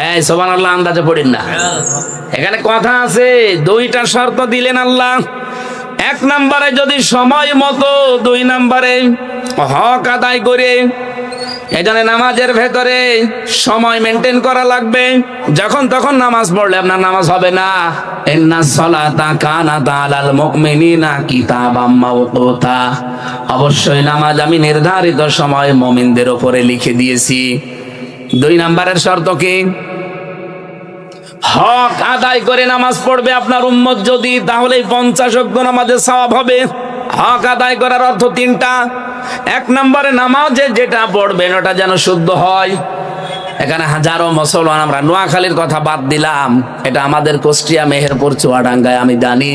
এই সুবহানাল্লাহ, আন্দাজে পড়েন না, এখানে কথা আছে। 2টা শর্ত দিলেন আল্লাহ। 1 নম্বরে যদি সময় মতো, 2 নম্বরে হক আদায় করে। এখানে নামাজের ভেতরে সময় মেনটেন করা লাগবে। যখন তখন নামাজ পড়লে আপনার নামাজ হবে না। ইন্নাস সালাতা কানাত আলাল মুমিনিনা কিতাবাম মাওকুতা, অবশ্যই নামাজ আমি নির্ধারিত সময় মুমিনদের উপরে লিখে দিয়েছি। 2 নম্বরের শর্ত কি? হক আদায় করে নামাজ পড়বে আপনার উম্মত যদি, তাহলে 50 ওয়াক্ত নামাজের সওয়াব হবে। হক আদায় করার অর্থ 3টা। 1 নম্বরে নামাজে যেটা পড়বেন ওটা যেন শুদ্ধ হয়। এখানে হাজারো মুসলমান, আমরা নোয়াখালীর কথা বাদ দিলাম, এটা আমাদের কুষ্টিয়া, মেহেরপুর, চুয়াডাঙ্গায় আমি জানি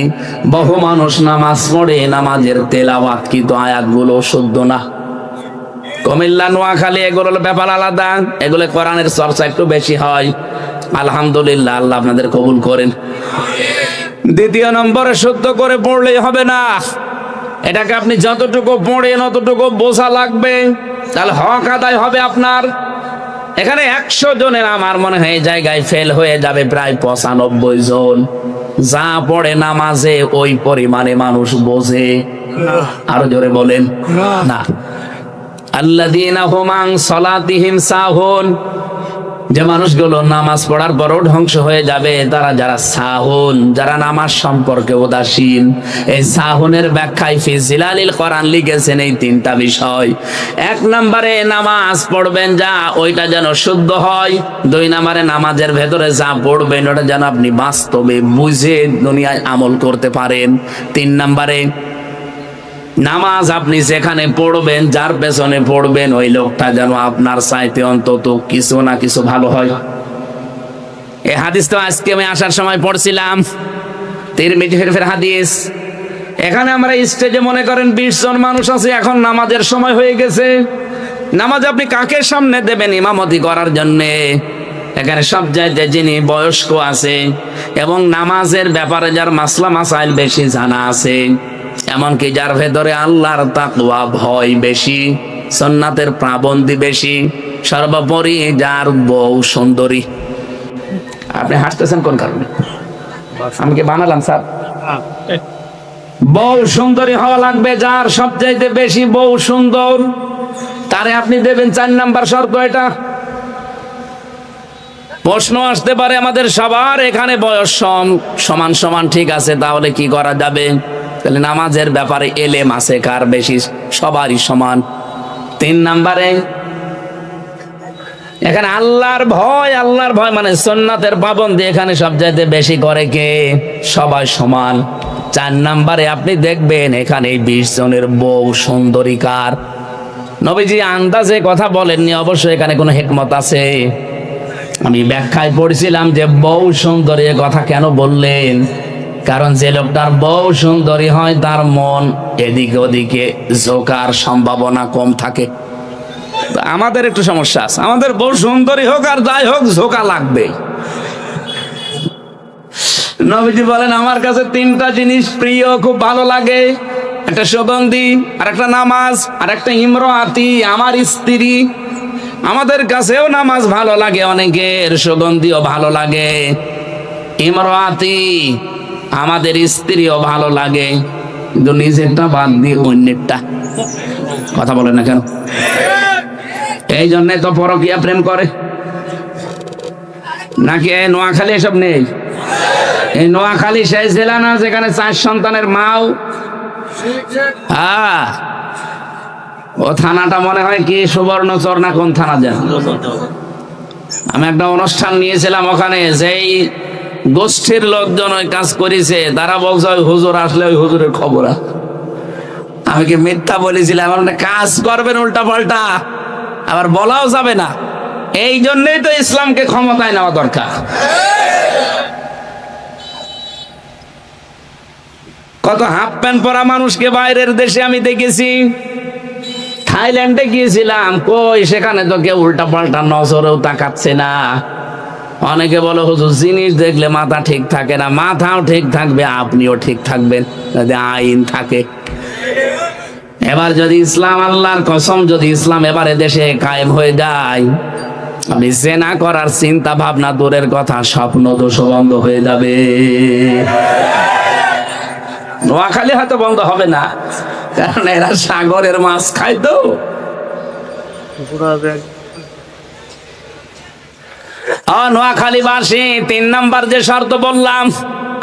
বহু মানুষ নামাজ পড়ে, নামাজের তেলাওয়াত কিন্তু আয়াতগুলো শুদ্ধ না। কুমিল্লা, নোয়াখালী এগুলোর ব্যাপার আলাদা, এগুলো কোরআনের চর্চা একটু বেশি হয়। আলহামদুলিল্লাহ, আল্লাহ আপনাদের কবুল করেন। 2 নম্বরে শুদ্ধ করে পড়লেই হবে না, এটাকে আপনি যতটুকু পড়েন অতটুকু বোঝা লাগবে, তাহলে হক আদায় হবে আপনার। এখানে 100 জনের আমার মনে হয় এই জায়গায় ফেল হয়ে যাবে প্রায় 95 জন। যা পড়ে নামাজে ওই পরিমাণে মানুষ বোঝে। আরো জোরে বলেন না। আল্লাযীনা হুম আন সালাতিহিম সাহুন, যে মানুষগুলো নামাজ পড়ার পরও ধ্বংস হয়ে যাবে, তারা যারা সাহুন, যারা নামাজ সম্পর্কে উদাসীন। এই সাহুনের ব্যাখ্যায় ফি জিলালিল কোরআন লিখেছেন এই 3টা বিষয়। 1 নম্বরে নামাজ পড়বেন যা, ওইটা যেন শুদ্ধ হয়। 2 নম্বরে নামাজের ভেতরে যা পড়বেন ওটা যেন আপনি বাস্তবে বুঝে দুনিয়ায় আমল করতে পারেন। 3 নম্বরে নামাজ আপনি যেখানে পড়বেন, যার পেছনে পড়বেন, ওই লোকটা যেন আপনার চাইতে অন্তত কিছু না কিছু ভালো হয়। এই হাদিস তো আজকে আমি আসার সময় পড়ছিলাম, তিরমিজি শরীফের হাদিস। এখানে আমরা স্টেজে মনে করেন 20 জন মানুষ আছে, এখন নামাজের সময় হয়ে গেছে। নামাজ আপনি কাকে সামনে দেবেন ইমামতি করার জন্য? এখানে সব জায়গায় যিনি বয়স্ক আছে এবং নামাজের ব্যাপারে যার মাসলা মাসাইল বেশি জানা আছে, এমনকি যার ভেতরে আল্লাহর তাকওয়া ভয় বেশি, সুন্নাতের পাবন্দি বেশি, সর্বোপরি যার বউ সুন্দরী। আপনি হাসতেছেন কোন কারণে? আমি কি বানালাম স্যার? বউ সুন্দরী হওয়া লাগবে, যার সবচাইতে বেশি বউ সুন্দর, তারে আপনি দেবেন 4 নাম্বার শর্ত এটা। প্রশ্ন আসতে পারে আমাদের সবার, এখানে বয়স সমান সমান ঠিক আছে, তাহলে কি করা যাবে? তাহলে নামাজের ব্যাপারে এলেম আছে কার বেশি? সবারই সমান। 3 নম্বরে এখানে আল্লাহর ভয় মানে সুন্নাতের পাবন্দি এখানে সবচাইতে বেশি করে কে? সবাই সমান। 4 নম্বরে আপনি দেখবেন এখানে 20 জনের বউ সুন্দরী কার? নবীজি আন্দাজে কথা বলেননি, অবশ্যই এখানে কোনো হিকমত আছে। আমি ব্যাখ্যায় পড়ছিলাম যে বউ সুন্দরী কথা কেন বললেন, কারণ যে লোকটার বউ সুন্দরী হয় তার মন এদিকে ওদিকে ঝোঁকার সম্ভাবনা কম থাকে। আমাদের একটু সমস্যা আছে, আমাদের বউ সুন্দরী হোক আর যাই হোক ঝোঁকা লাগবে। নবীজি বলেন আমার কাছে 3টা জিনিস প্রিয়, খুব ভালো লাগে, একটা সুগন্ধি, আর একটা নামাজ, আর একটা ইমরাতি আমার স্ত্রী। আমাদের কাছেও নামাজ ভালো লাগে, অনেকের সুগন্ধিও ভালো লাগে, ইমরাতি আমাদের স্ত্রীও ভালো লাগে, কিন্তু নিজেরটা বাদ দিয়ে অন্যেরটা। কথা বলে না কেন? এই জন্য তো পরকীয়া প্রেম করে। নাকি এই নোয়াখালী এসব নেই? এই নোয়াখালী সেই জেলা না যেখানে 4 সন্তানের মাও? হ্যাঁ, ও থানাটা মনে হয় কি সুবর্ণচর না কোন থানা যেন। আমি একটা অনুষ্ঠান নিয়েছিলাম, ওখানে যেই গোষ্ঠীর লোকজন ওই কাজ করেছে তারা বলছে ওই হুজুর আসলে ওই হুজুরের খবর। আমি কি মিথ্যা বলেছিলাম? আপনারা কাজ করবেন উল্টা পাল্টা, আবার বলাও যাবে না। এই জন্যই তো ইসলামকে ক্ষমতায় নেওয়া দরকার। কত হাফ প্যান্ট পরা মানুষকে বাইরের দেশে আমি দেখেছি। থাইল্যান্ডে গিয়েছিলাম, কই সেখানে তো কেউ উল্টা পাল্টা নজরেও তাকাচ্ছে না। অনেকে বলে হুজুর জিনিস দেখলে মাথা ঠিক থাকে না। মাথাও ঠিক থাকবে, আপনিও ঠিক থাকবেন যদি আইন থাকে। এবার যদি ইসলাম, আল্লাহর কসম, যদি ইসলাম এবারে দেশে কায়েম হয়ে যায়, আপনি জেনা করার চিন্তা ভাবনা দূরের কথা, স্বপ্ন দোষ বন্ধ হয়ে যাবে। নোয়াখালী হয়তো বন্ধ হবে না, কারণ এরা সাগরের মাছ খায় তো। নোয়াখালীবাসী 3 নাম্বার যে শর্ত বললাম,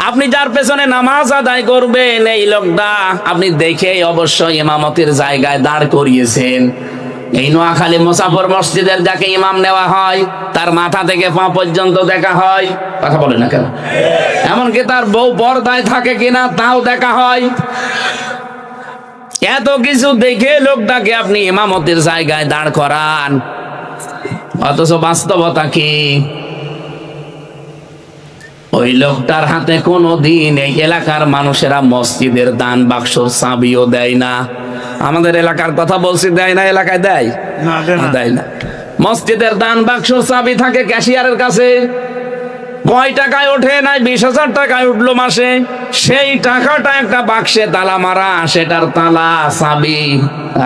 আপনি যার পেছনে নামাজ আদায় করবেন, এই লোকটা আপনি দেখে অবশ্যই ইমামতির জায়গায় দাঁড় করিয়েছেন। এই নোয়াখালী মুসাফর মসজিদের যাকে ইমাম নেওয়া হয়, তার মাথা থেকে পা পর্যন্ত দেখা হয়। কথা বলে না কেন? এমনকি তার বউ পর্দায় থাকে কিনা তাও দেখা হয়। এত কিছু দেখে লোকটাকে আপনি ইমামতির জায়গায় দাঁড় করান, অথচ বাস্তবতা কি? ওই লোকটার হাতে কোনোদিন এই এলাকার মানুষেরা মসজিদের দান বাক্সর চাবিও দেয় না। আমাদের এলাকার কথা বলছি, দেয় না? এলাকায় দেয়? দেয় না। মসজিদের দান বাক্সর চাবি থাকে ক্যাশিয়ারের কাছে। কয় টাকায় ওঠে? নাই 20,000 টাকায় উঠলো মাসে, সেই টাকাটা একটা বাক্সে তালা মারা, সেটার তালা চাবি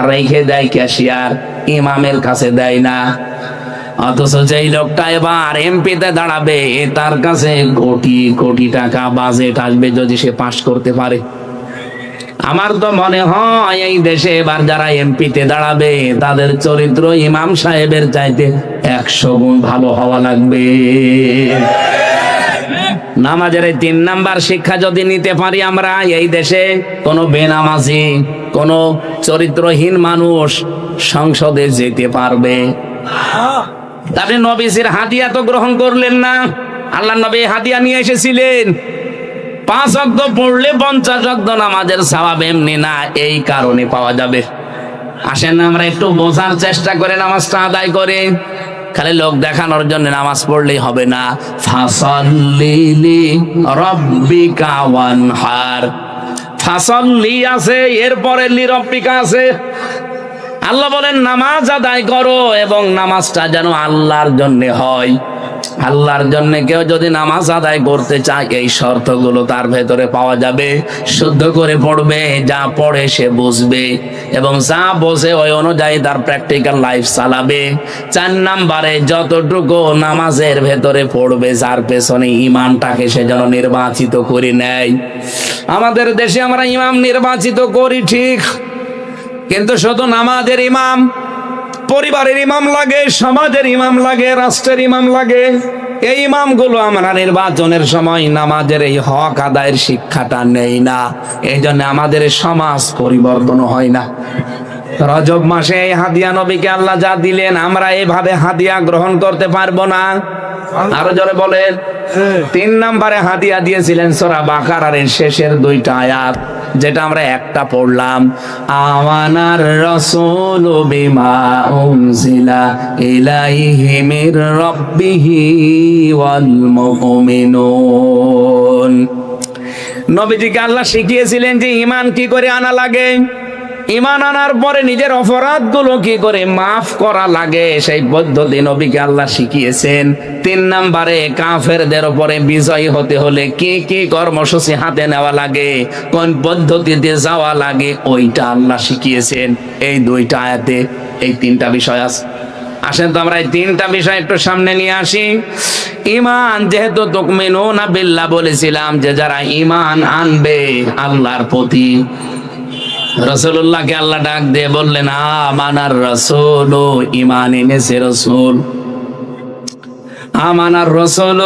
রেখে দেয় ক্যাশিয়ার, ইমামের কাছে দেয় না। অথচ যেই লোকটা এবার এমপিতে দাঁড়াবে, তার কাছে কোটি কোটি টাকা বাজেট আসবে যদি সে পাস করতে পারে। আমার তো মনে হয় এই দেশে এবার যারা এমপিতে দাঁড়াবে, তাদের চরিত্র ইমাম সাহেবের চাইতে 100 গুণ ভালো হওয়া লাগবে। নামাজের 3 নাম্বার শিক্ষা যদি নিতে পারি আমরা, এই দেশে কোনো বেনামাজি, কোনো চরিত্রহীন মানুষ সংসদে যেতে পারবে। আপনি নবীজির হাদিয়া তো গ্রহণ করলেন না। আল্লাহ নবী হাদিয়া নিয়ে এসেছিলেন। 5 ওয়াক্ত পড়লে 50 ওয়াক্ত নামাজের সওয়াব এমনি না, এই কারণে পাওয়া যাবে। আসেন আমরা একটু বোঝার চেষ্টা করে নামাজটা আদায় করে। খালি লোক দেখানোর জন্য নামাজ পড়লেই হবে না। ফাসাল্লি লিরাব্বিকা ওয়ানহার, ফাসাল্লি আছে, এরপরে লিরাব্বিকা আছে। আল্লাহ বলেন নামাজ আদায় করো, এবং নামাজটা যেন আল্লাহর জন্য হয়। আল্লাহর জন্য কেউ যদি নামাজ আদায় করতে চায়, এই শর্তগুলো তার ভেতরে পাওয়া যাবে। শুদ্ধ করে পড়বে, যা পড়ে সে বুঝবে, এবং যা বোঝে ওই অনুযায়ী তার প্র্যাকটিক্যাল লাইফ চালাবে। 4 নাম্বারে যতটুকু নামাজের ভেতরে পড়বে, যার পেছনে ইমানটাকে সে যেন নির্বাচিত করে নেয়। আমাদের দেশে আমরা ইমাম নির্বাচিত করি ঠিক, কিন্তু শুধু নামাজের ইমাম, পরিবারের ইমাম লাগে, সমাজের ইমাম লাগে, রাষ্ট্রের ইমাম লাগে। এই ইমামগুলো আমরা নির্বাচনের সময় নামাজের এই হক আদায়ের শিক্ষাটা নেই না। এই জন্য আমাদের সমাজ পরিবর্তন হয় না। রজব মাসে এই হাদিয়া নবীকে আল্লাহ যা দিলেন, আমরা এইভাবে হাদিয়া গ্রহণ করতে পারবো না। আরো জোরে বলেন। 3 নাম্বারে হাদিয়া দিয়েছিলেন সূরা বাকারার শেষের 2টা আয়াত, যেটা আমরা একটা পড়লাম, আমানার রাসূলু বিমা উনজিলা ইলাইহি মির রাব্বিহি ওয়াল মুমিনুন। নবীজিকে আল্লাহ শিখিয়েছিলেন যে ঈমান কি করে আনা লাগে, ঈমান আনার পরে নিজের অপরাধগুলো কি করে মাফ করা লাগে, সেই পদ্ধতি নবীকে আল্লাহ শিখিয়েছেন। 3 নাম্বারে কাফেরদের উপরে বিজয়ী হতে হলে কি কি কর্মসূচি হাতে নেওয়া লাগে, কোন পদ্ধতিতে যাওয়া লাগে, ওইটা আল্লাহ শিখিয়েছেন। এই 2টা আয়াতে এই 3টা বিষয় আছে। আসেন তো আমরা এই তিনটা বিষয় একটু সামনে নিয়ে আসি। ঈমান, যেহেতু তুমিনুনা বিল্লাহ বলেছিলাম যে যারা ঈমান আনবে আল্লাহর প্রতি, রাসূলুল্লাহকে আল্লাহ ডাক দিয়ে বললেন আমানার রাসূল, ঈমান এনেছে রাসূল। আমানার রাসূল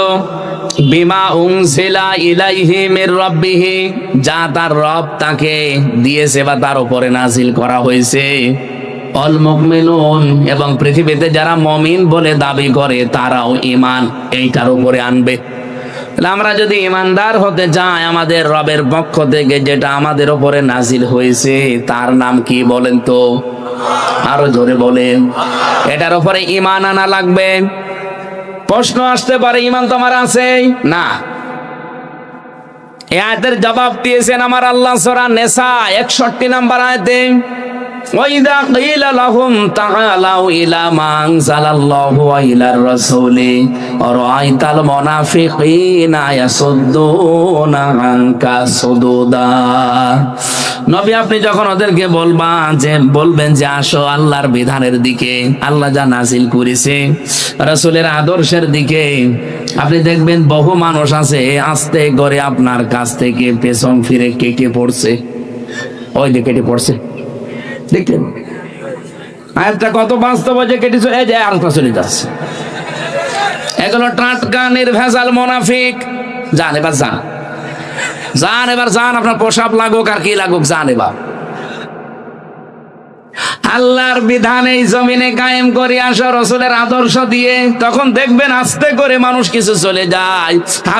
বিমা উনজিলা ইলাইহি মির রাব্বিহি, যা তার রব তাকে দিয়েছে বা তার উপরে নাজিল করা হয়েছে। অল মুমিনুন, এবং পৃথিবীতে যারা মুমিন বলে দাবি করে তারাও ঈমান এইটার উপরে আনবে। আমরা যদি ঈমানদার হতে চাই, আমাদের রবের পক্ষ থেকে যেটা আমাদের উপরে নাজিল হয়েছে তার নাম কি বলেন তো? আরো জোরে বলেন। এটার উপরে ঈমান আনা লাগবে। প্রশ্ন আসতে পারে ঈমান তোমার আছে না? এই আয়াতের জবাব দিয়েছেন আমার আল্লাহ সূরা নিসা 61 নম্বর আয়াতে, ওয়াইদা কিলা লাহুম তাআলাউ ইলা মা আনজালাল্লাহু ওয়া ইলার রাসূলি রাআইতাল মুনাফিকিনা ইয়াসুদ্দুনা আনকা সুদুদা। নবী, আপনি যখন ওদেরকে বলবেন যে আসো আল্লাহর বিধানের দিকে, আল্লাহ যা নাজিল করেছে, রাসূলের আদর্শের দিকে, আপনি দেখবেন বহু মানুষ আছে আস্তে করে আপনার কাছ থেকে পেছন ফিরে কেটে পড়ছে। ওই যে কেটে পড়ছে, দেখেন আয়াতটা কত বাস্তব যে কেটেছে। এই যে আরেকটা চলে যাচ্ছে, এগুলো টাটকা নির্ভেজাল মুনাফিক। যান এবার যান, যান এবার যান, আপনার পোশাক লাগুক আর কি লাগুক, যান এবার। আল্লাহর বিধান এই জমিনে কায়েম করে আসো রাসূলের আদর্শ দিয়ে, তখন দেখবেন আস্তে করে মানুষ কিছু চলে যায়।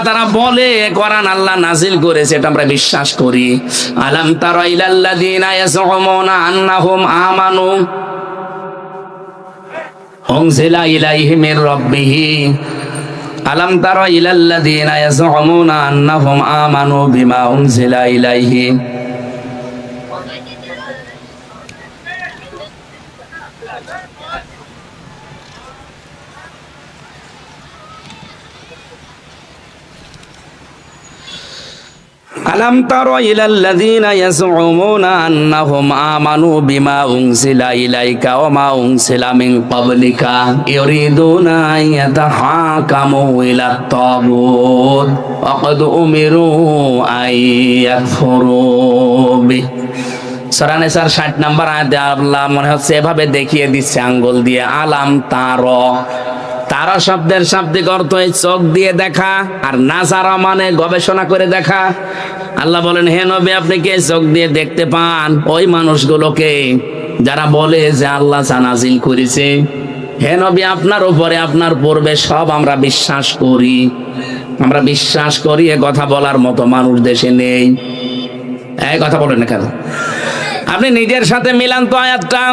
তারা বলে কোরআন আল্লাহ নাজিল করেছে, এটা আমরা বিশ্বাস করি। আলাম তারা ইলাল্লাযিনা ইয়াজউমুনা আন্নাহুম আমানু উনজিলা ইলাইহিম মির রাব্বিহি, আলাম তারা ইলাল্লাযিনা ইয়াজউমুনা আন্নাহুম আমানু বিমা উনজিলা ইলাইহিম। আলাম তারা ইলাল্লাযিনা ইয়াজউমুনা আন্নাহুম আমানু বিমা উনজিলা ইলাইকা ওয়া মা উনজিলা মিন ক্বাবলিকা ইউরিদুনা আইয়াতাহাকামু ইলাত তাগুত ওয়া ক্বাদ উমিরু আইয়াকফুরু বিহি। সূরা নিসার 60 নম্বর আয়াতে আল্লাহ মনে হচ্ছে এভাবে দেখিয়ে দিচ্ছে আঙ্গুল দিয়ে, আলাম তারা। তারা শব্দের শাব্দিক অর্থ এই চোখ দিয়ে দেখা, আর নাজারা মানে গবেষণা করে দেখা। আল্লাহ বলেন, হে নবী, আপনি কি চোখ দিয়ে দেখতে পান ওই মানুষগুলোকে যারা বলে যে আল্লাহ যা নাজিল করেছে? হে নবী, আপনার উপরে আপনার পূর্বে সব আমরা বিশ্বাস করি, আমরা বিশ্বাস করি, এ কথা বলার মতো মানুষ দেশে নেই। এই কথা বলেন না কেন? আপনি নিজের সাথে মিলান তো আয়াতটা।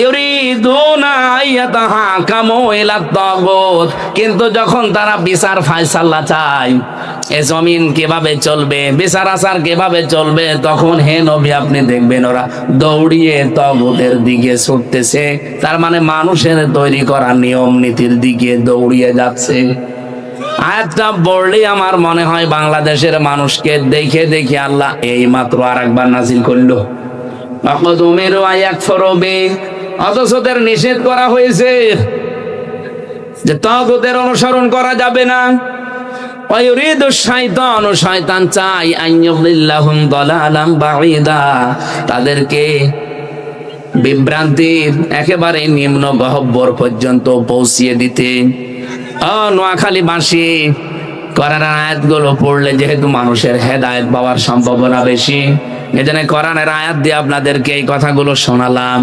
ইউরিদুনা আইয়াতাহাকামু ইলাত তাগুত, কিন্তু যখন তারা বিচার ফায়সালা চায়, এ জমিন কিভাবে চলবে, বিচার আচার কিভাবে চলবে, তখন হে নবী আপনি দেখবেন ওরা দৌড়িয়ে তাগুতের দিকে ছুটতেছে। তার মানে মানুষের তৈরি করা নিয়ম নীতির দিকে দৌড়িয়ে যাচ্ছে। আয়াতটা পড়লে আমার মনে হয় বাংলাদেশের মানুষকে দেখে দেখে আল্লাহ এই মাত্র আরেকবার নাজিল করলো, অথচ ওদের নিষেধ করা হয়েছে যে তাগুতের অনুসরণ করা যাবে না। শয়তান চাই আইয়ুযিল্লাহুম দালালাম বাঈদা, তাদেরকে বিভ্রান্তির একেবারে নিম্ন গহ্বর পর্যন্ত পৌঁছিয়ে দিতে। নোয়াখালীবাসী কোরআনের আয়াতগুলো পড়লে যেহেতু মানুষের হেদায়েত পাওয়ার সম্ভাবনা বেশি, এজন্য কোরআনের আয়াত দিয়ে আপনাদেরকে এই কথাগুলো শোনালাম।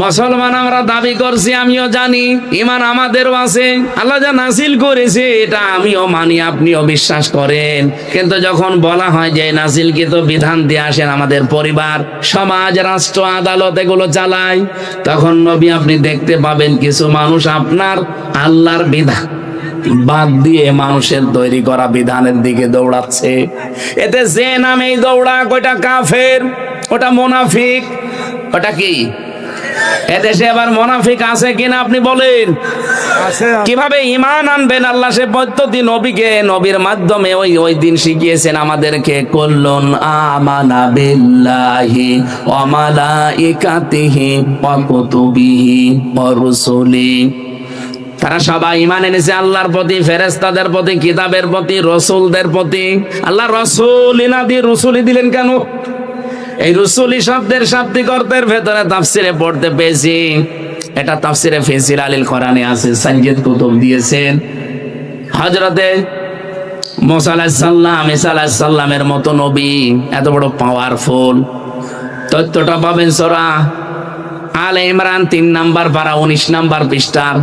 মুসলমান আমরা দাবি করছি, আমিও জানি, ঈমান আমাদেরও আছে, আল্লাহ যা নাজিল করেছে এটা আমিও মানি, আপনিও বিশ্বাস করেন। কিন্তু যখন বলা হয় যে নাজিলকৃত বিধান দিয়ে আসেন আমাদের পরিবার, সমাজ, রাষ্ট্র, আদালত এগুলো চালায়, তখন নবী আপনি দেখতে পাবেন কিছু মানুষ আপনার আল্লাহর বিধান বাদ দিয়ে মানুষের তৈরি করা বিধানের দিকে দৌড়াচ্ছে। এতে যে নামেই দৌড়াক, ওটা কাফের, ওটা মুনাফিক, ওটা কি এদেশে আবার মুনাফিক আছে কিনা আপনি বলেন? কিভাবে ঈমান আনবেন? আল্লাহ সে পদ্ধতি নবীকে, নবীর মাধ্যমে ওই দিন শিখিয়েছেন আমাদেরকে। কুল্লুন আমানা বিল্লাহি ওয়া মালাইকাতিহি ওয়া কুতুবিহি ওয়া রুসুলি। তারা সবাই ঈমান এনেছে আল্লাহর প্রতি, ফেরেশতাদের প্রতি, কিতাবের প্রতি, রাসূলদের প্রতি। আল্লাহ রাসূলি না দিয়ে রসুলি দিলেন কেন? এই রসুলি শব্দের শাব্দিক অর্থের ভেতরে তাফসিরে পড়তে পেয়েছি, এটা তাফসিরে ফিসিল আলিল কোরআনে আছে, সাইয়্যিদ কুতুব দিয়েছেন। হযরতে মুসা আলাইহিস সালাম, ঈসা আলাইহিস সালামের মতো নবী এত বড় পাওয়ারফুল, তথ্যটা পাবেন সূরা আলে ইমরান 3 নাম্বার পারা 19 নাম্বার পৃষ্ঠার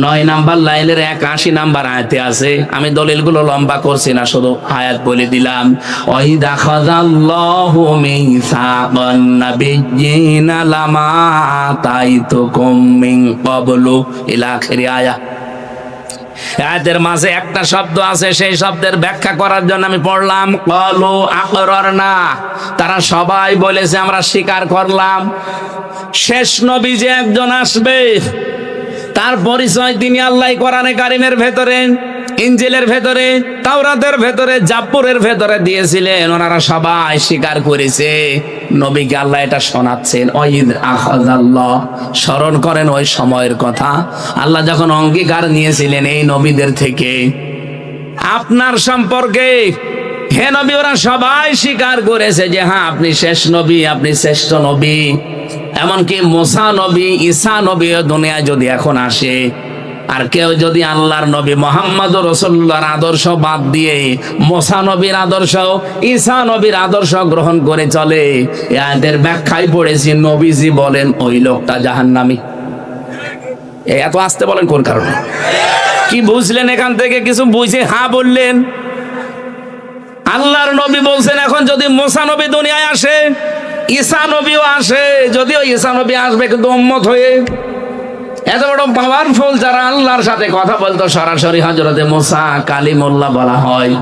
9 নাম্বার লাইনের 81 নাম্বার আয়াতে আছে। আমি দলিলগুলো লম্বা করছি না, শুধু আয়াত বলে দিলাম। ওয়াইদা খাযাল্লাহু মিসাকান নাবিয়্যিনা লামা তাইতুকুম মিন ক্বাবলু ইলা আখির আয়াত। আয়াতের মাঝে একটা শব্দ আছে, সেই শব্দের ব্যাখ্যা করার জন্য আমি পড়লাম ক্বালু আকরারনা। তারা সবাই বলেছে আমরা স্বীকার করলাম। শেষ নবী যে একজন আসবে, তার পরিচয় তিনি আল্লাহ কোরআনে কারিমের ভেতরে, ইনজিলের ভেতরে, তাওরাতের ভেতরে, জাবুরের ভেতরে দিয়েছিলেন। ওনারা সবাই স্বীকার করেছে। নবীকে আল্লাহ এটা শোনাচ্ছেন। ওয়াইদ আখাযাল্লাহ, স্মরণ করেন ওই সময়ের কথা, আল্লাহ যখন অঙ্গীকার নিয়েছিলেন এই নবীদের থেকে আপনার সম্পর্কে। হে নবী, ওরা সবাই স্বীকার করেছে যে হ্যাঁ আপনি শেষ নবী, আপনি শ্রেষ্ঠ নবী। এমনকি মুসা নবী, ঈসা নবী দুনিয়ায় যদি এখন আসে, আর কেউ যদি আল্লাহর নবী মুহাম্মদুর রাসূলুল্লাহর আদর্শ বাদ দিয়ে মুসা নবীর আদর্শ, ঈসা নবীর আদর্শ গ্রহণ করে চলে, এদের ব্যাখ্যায় পড়েছি নবীজি বলেন ওই লোকটা জাহান্নামী। এত আসতে বলেন কোন কারণে? কি বুঝলেন এখান থেকে? কিছু বুঝে হ্যাঁ বললেন। আল্লাহর নবী বলছেন এখন যদি মুসা নবী দুনিয়ায় আসে, ঈসা নবীও আসে, যদিও ঈসা নবী আসবে কিন্তু উম্মত হয়ে। এত বড় পাওয়ারফুল যারা আল্লাহর সাথে কথা বলতো সরাসরি, হযরতে মুসা কালিমুল্লাহ বলা হয়,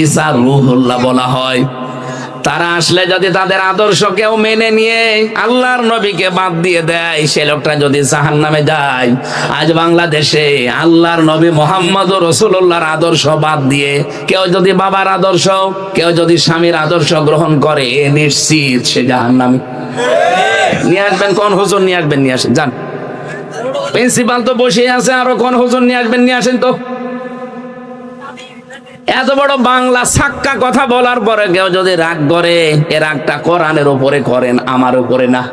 ঈসা রূহুল্লাহ বলা হয়। তারা আসলে যদি তাদের আদর্শ কেউ মেনে নিয়ে আল্লাহর নবীকে বাদ দিয়ে দেয়, সে লোকটা যদি জাহান্নামে যায়। আজ বাংলাদেশে আল্লাহর নবী মুহাম্মদুর রাসূলুল্লাহর আদর্শ বাদ দিয়ে কেউ যদি বাবার আদর্শ, কেউ যদি স্বামীর আদর্শ গ্রহণ করে, নিশ্চিত সে জাহান্নামী। নিয়ে আসবেন কোন হুজুর? নিয়ে আসবেন, নিয়ে আসেন, যান। প্রিন্সিপাল তো বসে আছে, আরো কোন হুজুর নিয়ে আসবেন? নিয়ে আসেন তো। এত বড় বাংলা ছাক্কা কথা বলার পরে কেউ যদি রাগ করে, এ রাগটা কোরআনের উপরে করেন, আমার উপরে না।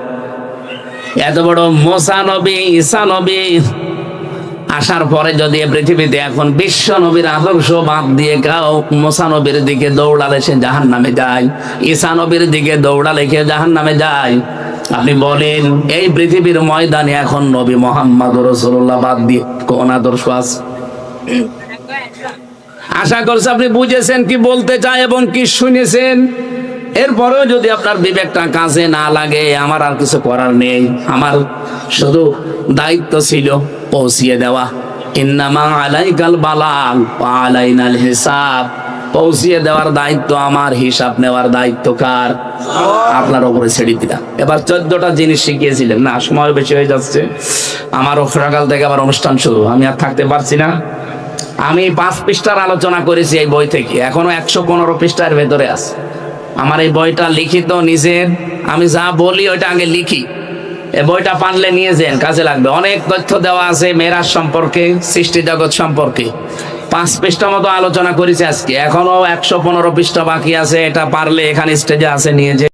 এত বড় মুসা নবী, ঈসা নবী আসার পরে যদি পৃথিবীতে এখন বিশ্ব নবীর আদর্শ বাদ দিয়ে কেউ মুসা নবীর দিকে দৌড়ালে সে জাহান্নামে যায়, ঈসা নবীর দিকে দৌড়ালে কেউ জাহান্নামে যায়। আপনি বলেন এই পৃথিবীর ময়দানে এখন নবী মুহাম্মদুর রাসূলুল্লাহ বাদ দিয়ে কোন আদর্শ আছে? আশা করছি আপনি বুঝেছেন কি বলতে চাই এবং কি শুনেছেন। এরপরেও যদি আপনার বিবেকটা কাজে না লাগে, আমার আর কিছু করার নেই। আমার শুধু দায়িত্ব ছিল পৌঁছিয়ে দেওয়া। ইন্নামা আলাইকাল বালাগ ওয়া আলাইনাল হিসাব। পৌঁছিয়ে দেওয়ার দায়িত্ব আমার, হিসাব নেওয়ার দায়িত্ব কার? আপনার উপরে ছেড়ে দিলাম। এবার 14টা জিনিস শিখিয়েছিলেন না, সময় বেশি হয়ে যাচ্ছে। আমার সকাল থেকে আবার অনুষ্ঠান শুরু, আমি আর থাকতে পারছি না। আমি 5 পৃষ্ঠার আলোচনা করেছি এই বই থেকে, এখনো 115 পৃষ্ঠার ভেতরে আছে। আমার এই বইটা লিখিত নিজের, আমি যা বলি ওইটা আগে লিখি। এই বইটা পারলে নিয়ে যান, কাজে লাগবে। অনেক তথ্য দেওয়া আছে মেরাজ সম্পর্কে, সৃষ্টি জগৎ সম্পর্কে। 5 পৃষ্ঠা মতো আলোচনা করেছি আজকে, এখনো 115 পৃষ্ঠা বাকি আছে। এটা পারলে এখানে স্টেজে আছে, নিয়ে যে